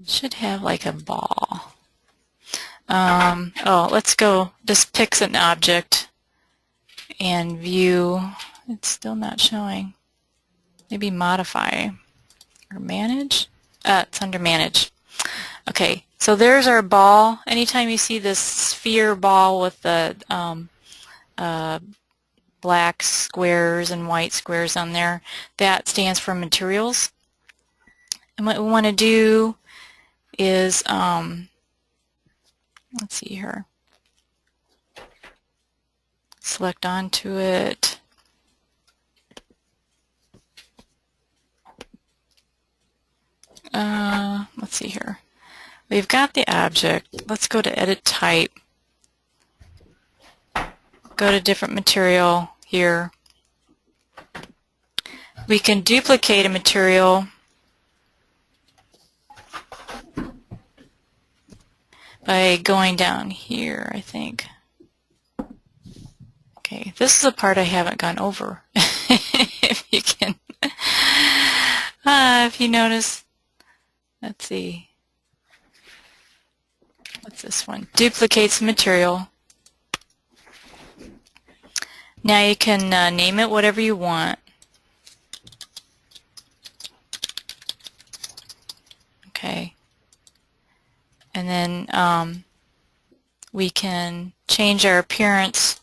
Should have like a ball. Oh, let's go. Just picks an object and view. It's still not showing. Maybe modify or manage. It's under manage. Okay, so there's our ball. Anytime you see this sphere ball with the black squares and white squares on there, that stands for materials. And what we want to do is, let's see here, select onto it. Let's see here. We've got the object. Let's go to edit type. Go to different material here. We can duplicate a material by going down here, I think. Okay, this is a part I haven't gone over. If you can, if you notice, let's see. What's this one? Duplicates material. Now you can name it whatever you want. Okay. And then we can change our appearance.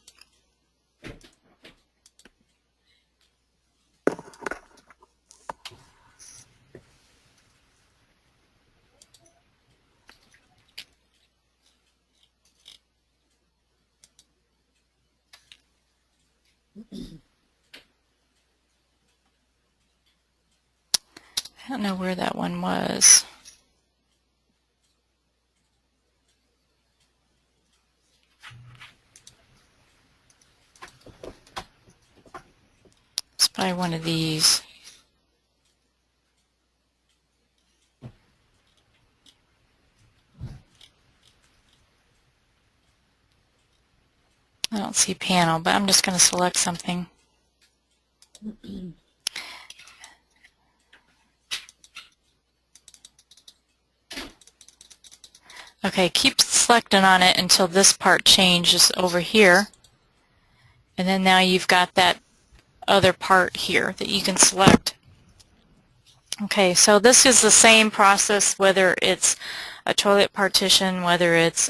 I don't know where that one was. It's probably one of these. don't see panel, but I'm just going to select something. Okay, keep selecting on it until this part changes over here. And then now you've got that other part here that you can select. Okay, so this is the same process whether it's a toilet partition, whether it's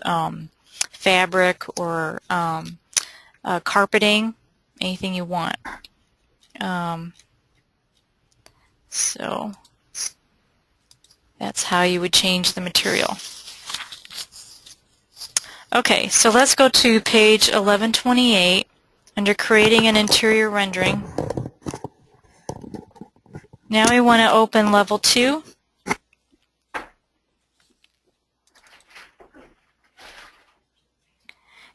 fabric or carpeting, anything you want. So that's how you would change the material. Okay, so let's go to page 1128 under creating an interior rendering. Now we want to open level 2.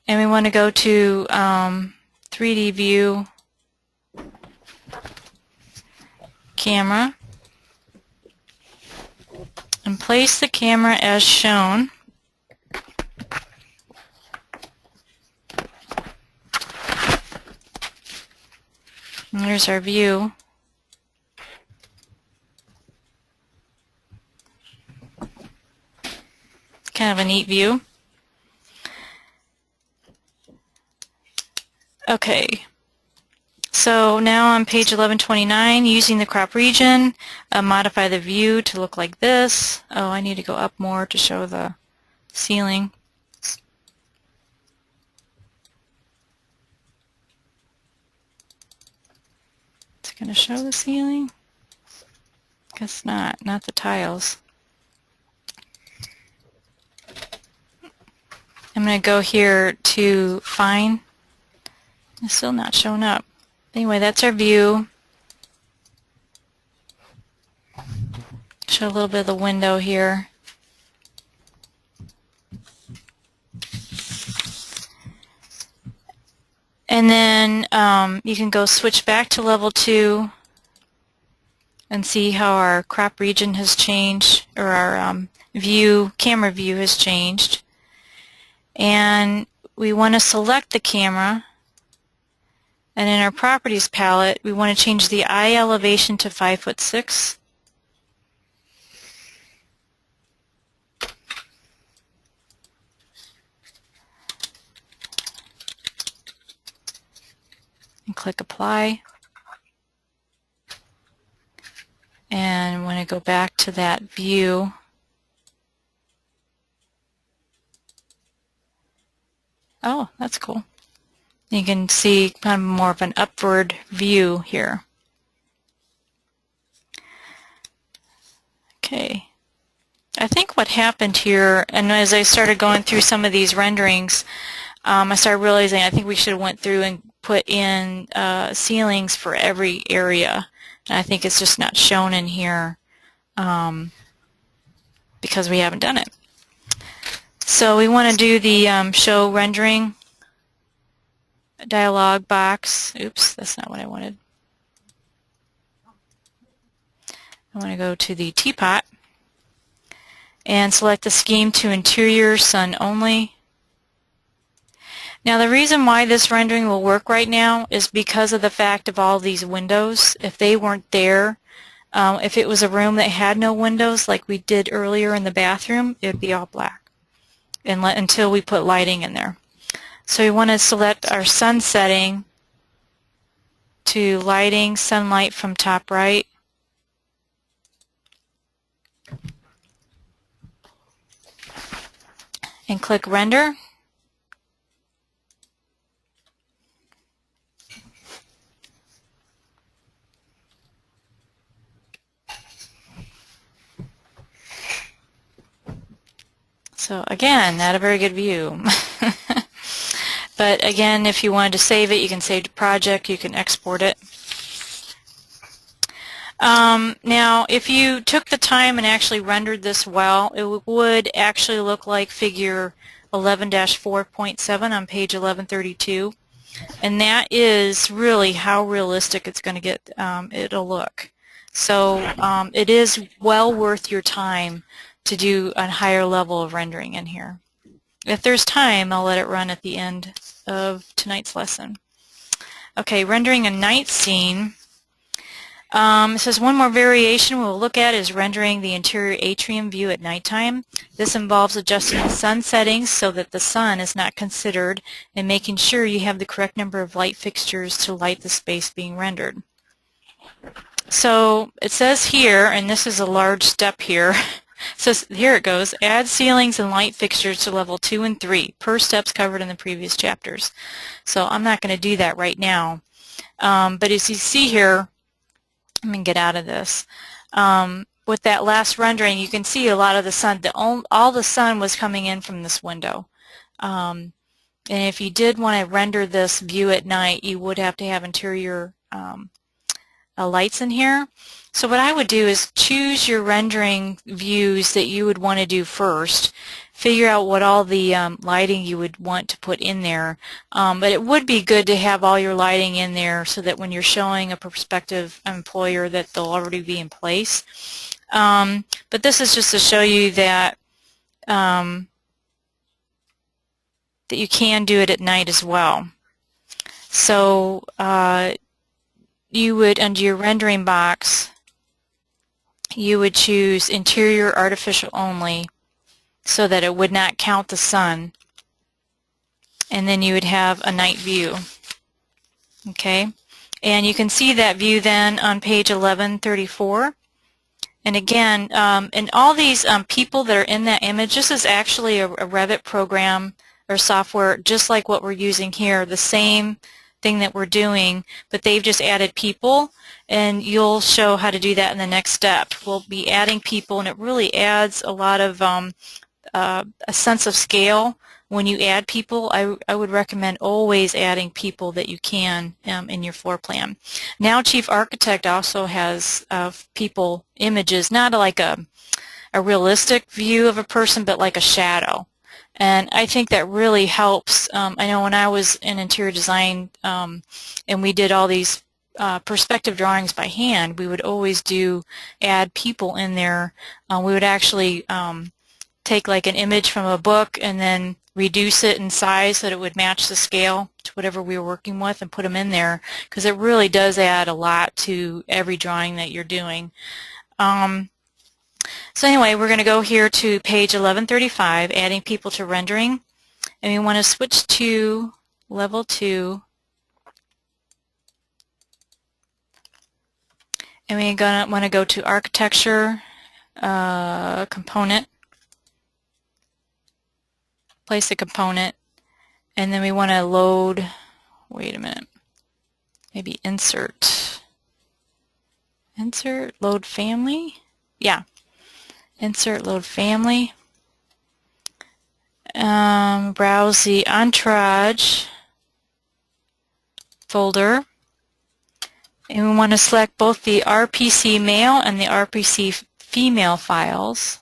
And we want to go to 3D view, camera, and place the camera as shown. And there's our view. Kind of a neat view. Okay, so now on page 1129, using the crop region, modify the view to look like this. Oh, I need to go up more to show the ceiling. Is it going to show the ceiling? Guess not the tiles. I'm going to go here to Fine. It's still not showing up. Anyway, that's our view. Show a little bit of the window here. And then you can go switch back to level 2 and see how our crop region has changed, or our camera view has changed. And we want to select the camera. And in our properties palette, we want to change the eye elevation to 5'6". And click apply. And want to go back to that view. Oh, that's cool. You can see kind of more of an upward view here. Okay. I think what happened here, and as I started going through some of these renderings, I started realizing I think we should have went through and put in ceilings for every area. And I think it's just not shown in here because we haven't done it. So we want to do the show rendering dialog box. Oops, that's not what I wanted. I want to go to the teapot and select the scheme to interior sun only. Now the reason why this rendering will work right now is because of the fact of all these windows. If they weren't there, if it was a room that had no windows like we did earlier in the bathroom, it would be all black until we put lighting in there. So we want to select our sun setting to lighting, sunlight from top right. And click render. So again, not a very good view. But again, if you wanted to save it, you can save the project, you can export it. Now, if you took the time and actually rendered this well, it would actually look like figure 11-4.7 on page 1132. And that is really how realistic it's going to get it'll look. So it is well worth your time to do a higher level of rendering in here. If there's time, I'll let it run at the end of tonight's lesson. Okay, rendering a night scene. It says one more variation we'll look at is rendering the interior atrium view at nighttime. This involves adjusting the sun settings so that the sun is not considered and making sure you have the correct number of light fixtures to light the space being rendered. So it says here, and this is a large step here, so here it goes, add ceilings and light fixtures to level 2 and 3 per steps covered in the previous chapters. So I'm not going to do that right now. But as you see here, let me get out of this. With that last rendering, you can see a lot of the sun. All the sun was coming in from this window. And if you did want to render this view at night, you would have to have interior lights in here. So what I would do is choose your rendering views that you would want to do first. Figure out what all the lighting you would want to put in there. But it would be good to have all your lighting in there so that when you're showing a prospective employer that they'll already be in place. But this is just to show you that that you can do it at night as well. So you would, under your rendering box, you would choose interior artificial only so that it would not count the sun, and then you would have a night view. Okay, and you can see that view then on page 1134. And again, and all these people that are in that image, this is actually a Revit program or software just like what we're using here, the same thing that we're doing, but they've just added people, and you'll show how to do that in the next step. We'll be adding people, and it really adds a lot of a sense of scale. When you add people, I would recommend always adding people that you can in your floor plan. Now Chief Architect also has people images, not like a realistic view of a person, but like a shadow. And I think that really helps. I know when I was in interior design and we did all these perspective drawings by hand, we would always add people in there. We would actually take like an image from a book and then reduce it in size so that it would match the scale to whatever we were working with and put them in there, because it really does add a lot to every drawing that you're doing. So anyway, we're going to go here to page 1135, adding people to rendering, and we want to switch to level 2, and we're going to want to go to architecture component, place a component, and then we want to load, wait a minute, maybe insert, load family, yeah. Insert load family, browse the Entourage folder, and we want to select both the RPC male and the RPC female files.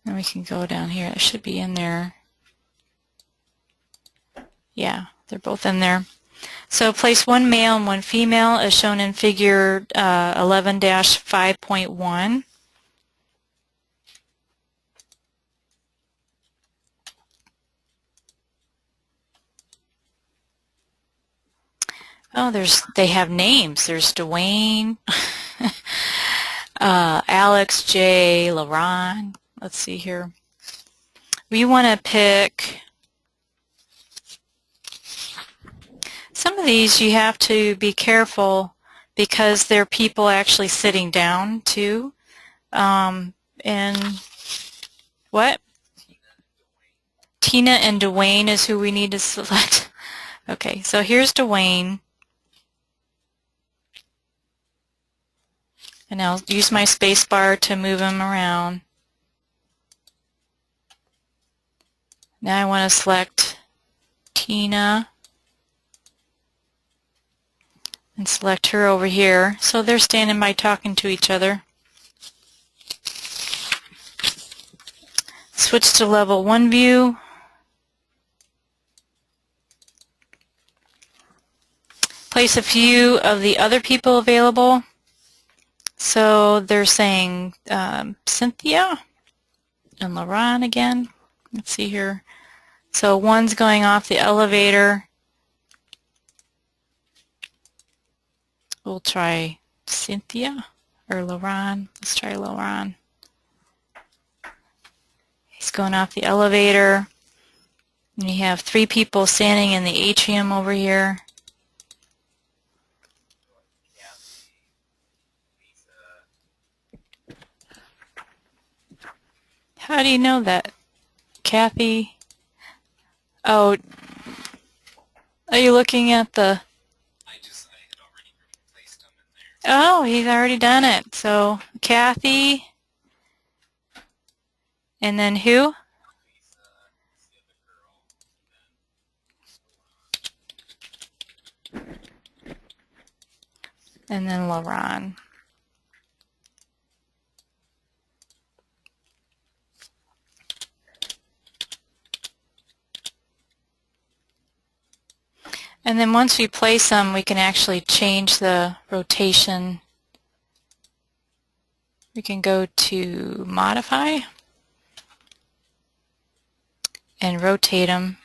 And we can go down here. It should be in there. Yeah, they're both in there. So place one male and one female as shown in figure 11-5.1. Oh, they have names. There's Dwayne, Alex, Jay, LaRon. Let's see here. We want to pick, some of these you have to be careful because they're people actually sitting down too. And what? Tina and Dwayne is who we need to select. Okay, so here's Dwayne. And I'll use my space bar to move him around. Now I want to select Tina and select her over here. So they're standing by talking to each other. Switch to level 1 view. place a few of the other people available. So they're saying Cynthia and LaRon again. Let's see here. So one's going off the elevator. We'll try Cynthia or LaRon. Let's try LaRon. He's going off the elevator. And you have 3 people standing in the atrium over here. How do you know that? Kathy? Oh, are you looking at the... I had already placed them in there. Oh, he's already done it. So, Kathy. And then who? And then LaRon. And then once we place them, we can actually change the rotation. We can go to Modify and rotate them.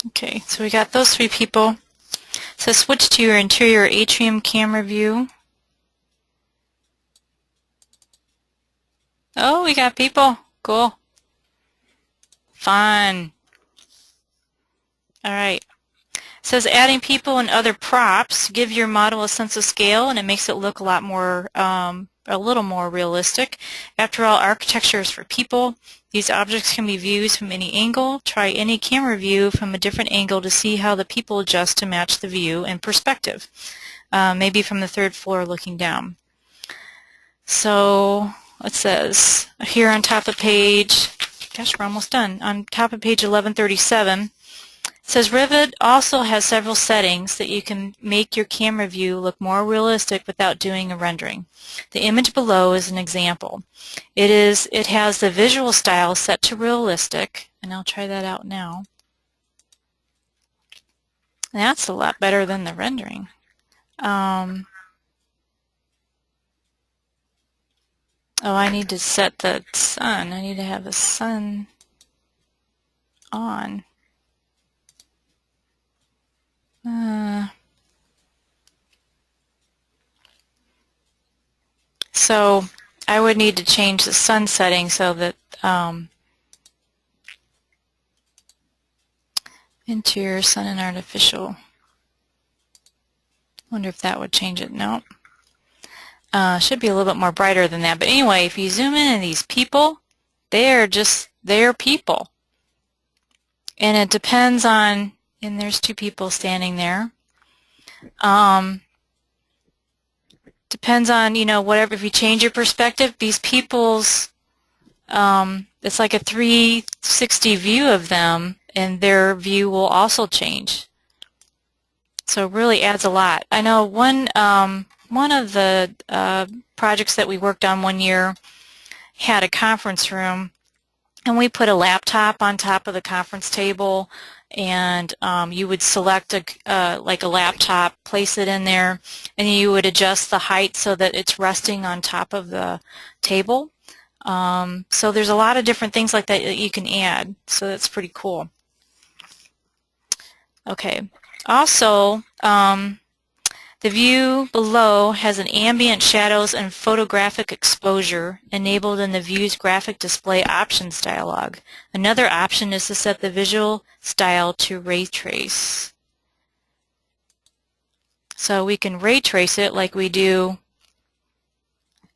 Okay, so we got those 3 people. So switch to your interior atrium camera view. Oh, we got people. Cool. Fun. All right. It says adding people and other props give your model a sense of scale, and it makes it look a lot more, a little more realistic. After all, architecture is for people. These objects can be viewed from any angle. Try any camera view from a different angle to see how the people adjust to match the view and perspective. Maybe from the 3rd floor looking down. So it says here on top of page, gosh, we're almost done. On top of page 1137, it says Revit also has several settings that you can make your camera view look more realistic without doing a rendering. The image below is an example. It has the visual style set to realistic, and I'll try that out now. That's a lot better than the rendering. Oh, I need to set the sun. I need to have the sun on. So I would need to change the sun setting so that interior sun and artificial. Wonder if that would change it. No. Should be a little bit more brighter than that. But anyway, if you zoom in on these people, they're people. And it depends on, and there's 2 people standing there. Depends on, you know, whatever, if you change your perspective, these people's, it's like a 360 view of them, and their view will also change. So it really adds a lot. I know one of the projects that we worked on one year had a conference room, and we put a laptop on top of the conference table, and you would select like a laptop, place it in there, and you would adjust the height so that it's resting on top of the table. So there's a lot of different things like that that you can add, so that's pretty cool. Okay, also the view below has an ambient shadows and photographic exposure enabled in the view's graphic display options dialog. Another option is to set the visual style to ray trace. So we can ray trace it like we do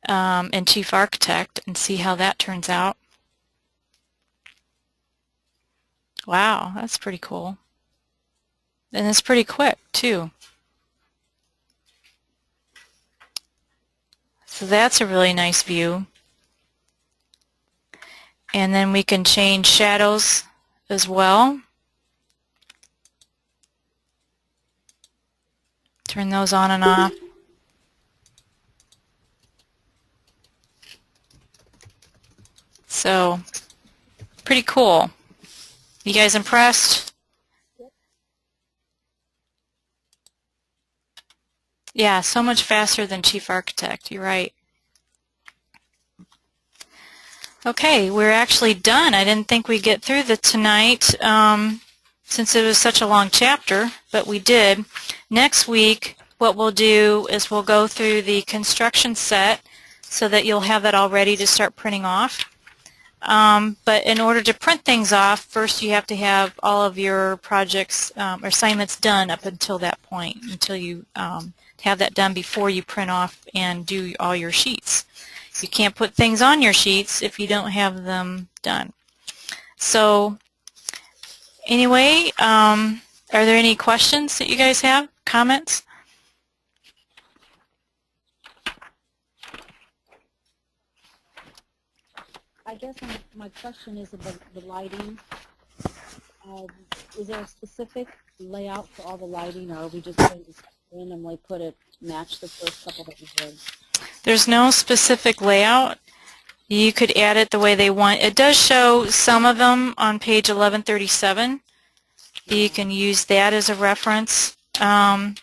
in Chief Architect and see how that turns out. Wow, that's pretty cool. And it's pretty quick too. So that's a really nice view. And then we can change shadows as well. Turn those on and off. So, pretty cool. You guys impressed? Yeah, so much faster than Chief Architect. You're right. Okay, we're actually done. I didn't think we'd get through the tonight since it was such a long chapter, but we did. Next week, what we'll do is we'll go through the construction set so that you'll have that all ready to start printing off. But in order to print things off, first you have to have all of your projects or assignments done up until that point, until you have that done before you print off and do all your sheets. You can't put things on your sheets if you don't have them done. So anyway, are there any questions that you guys have? Comments? I guess my question is about the lighting. Is there a specific layout for all the lighting, or are we just going to randomly put it, match the first couple that we did? There's no specific layout. You could add it the way they want. It does show some of them on page 1137. You can use that as a reference. And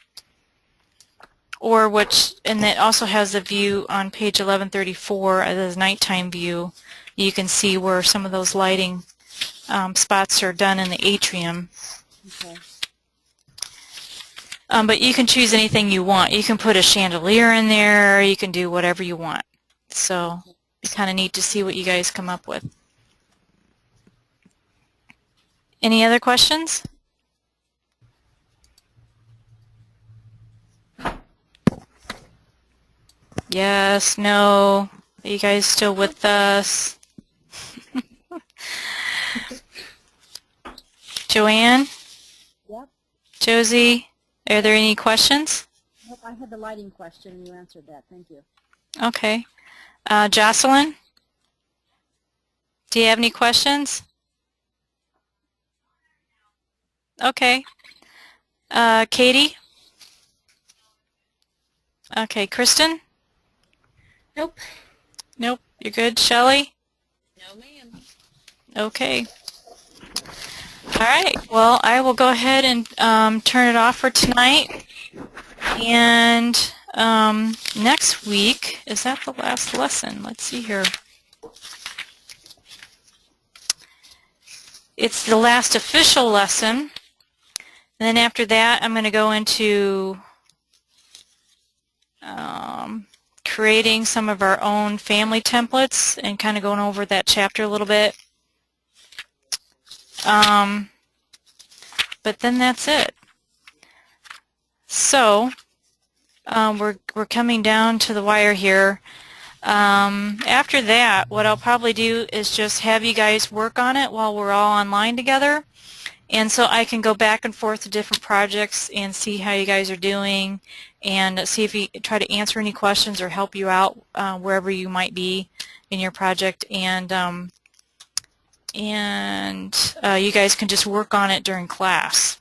it also has a view on page 1134 as a nighttime view. You can see where some of those lighting spots are done in the atrium. Okay. But you can choose anything you want. You can put a chandelier in there. You can do whatever you want. So it's kind of neat to see what you guys come up with. Any other questions? Yes, no. Are you guys still with us? Joanne? Yep. Josie? Are there any questions? Nope, I had the lighting question and you answered that. Thank you. Okay. Jocelyn? Do you have any questions? Okay. Katie? Okay. Kristen? Nope. Nope. You're good. Shelley? No, ma'am. Okay. All right. Well, I will go ahead and turn it off for tonight. And next week, is that the last lesson? Let's see here. It's the last official lesson. And then after that, I'm going to go into creating some of our own family templates and kind of going over that chapter a little bit. But then that's it. So we're coming down to the wire here. After that, what I'll probably do is just have you guys work on it while we're all online together. And so I can go back and forth to different projects and see how you guys are doing and see if we try to answer any questions or help you out wherever you might be in your project. And you guys can just work on it during class.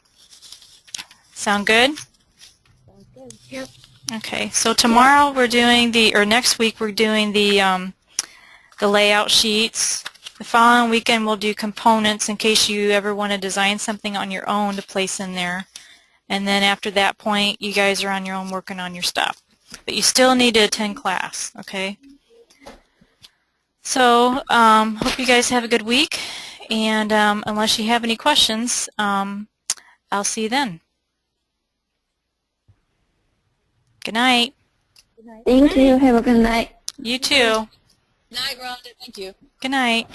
Sound good? Sounds good. Yep. Okay, so tomorrow we're doing next week we're doing the layout sheets. The following weekend we'll do components in case you ever want to design something on your own to place in there. And then after that point, you guys are on your own working on your stuff. But you still need to attend class, okay? So, hope you guys have a good week. And unless you have any questions, I'll see you then. Good night. Thank you. Have a good night. You too. Night, Rhonda. Thank you. Good night.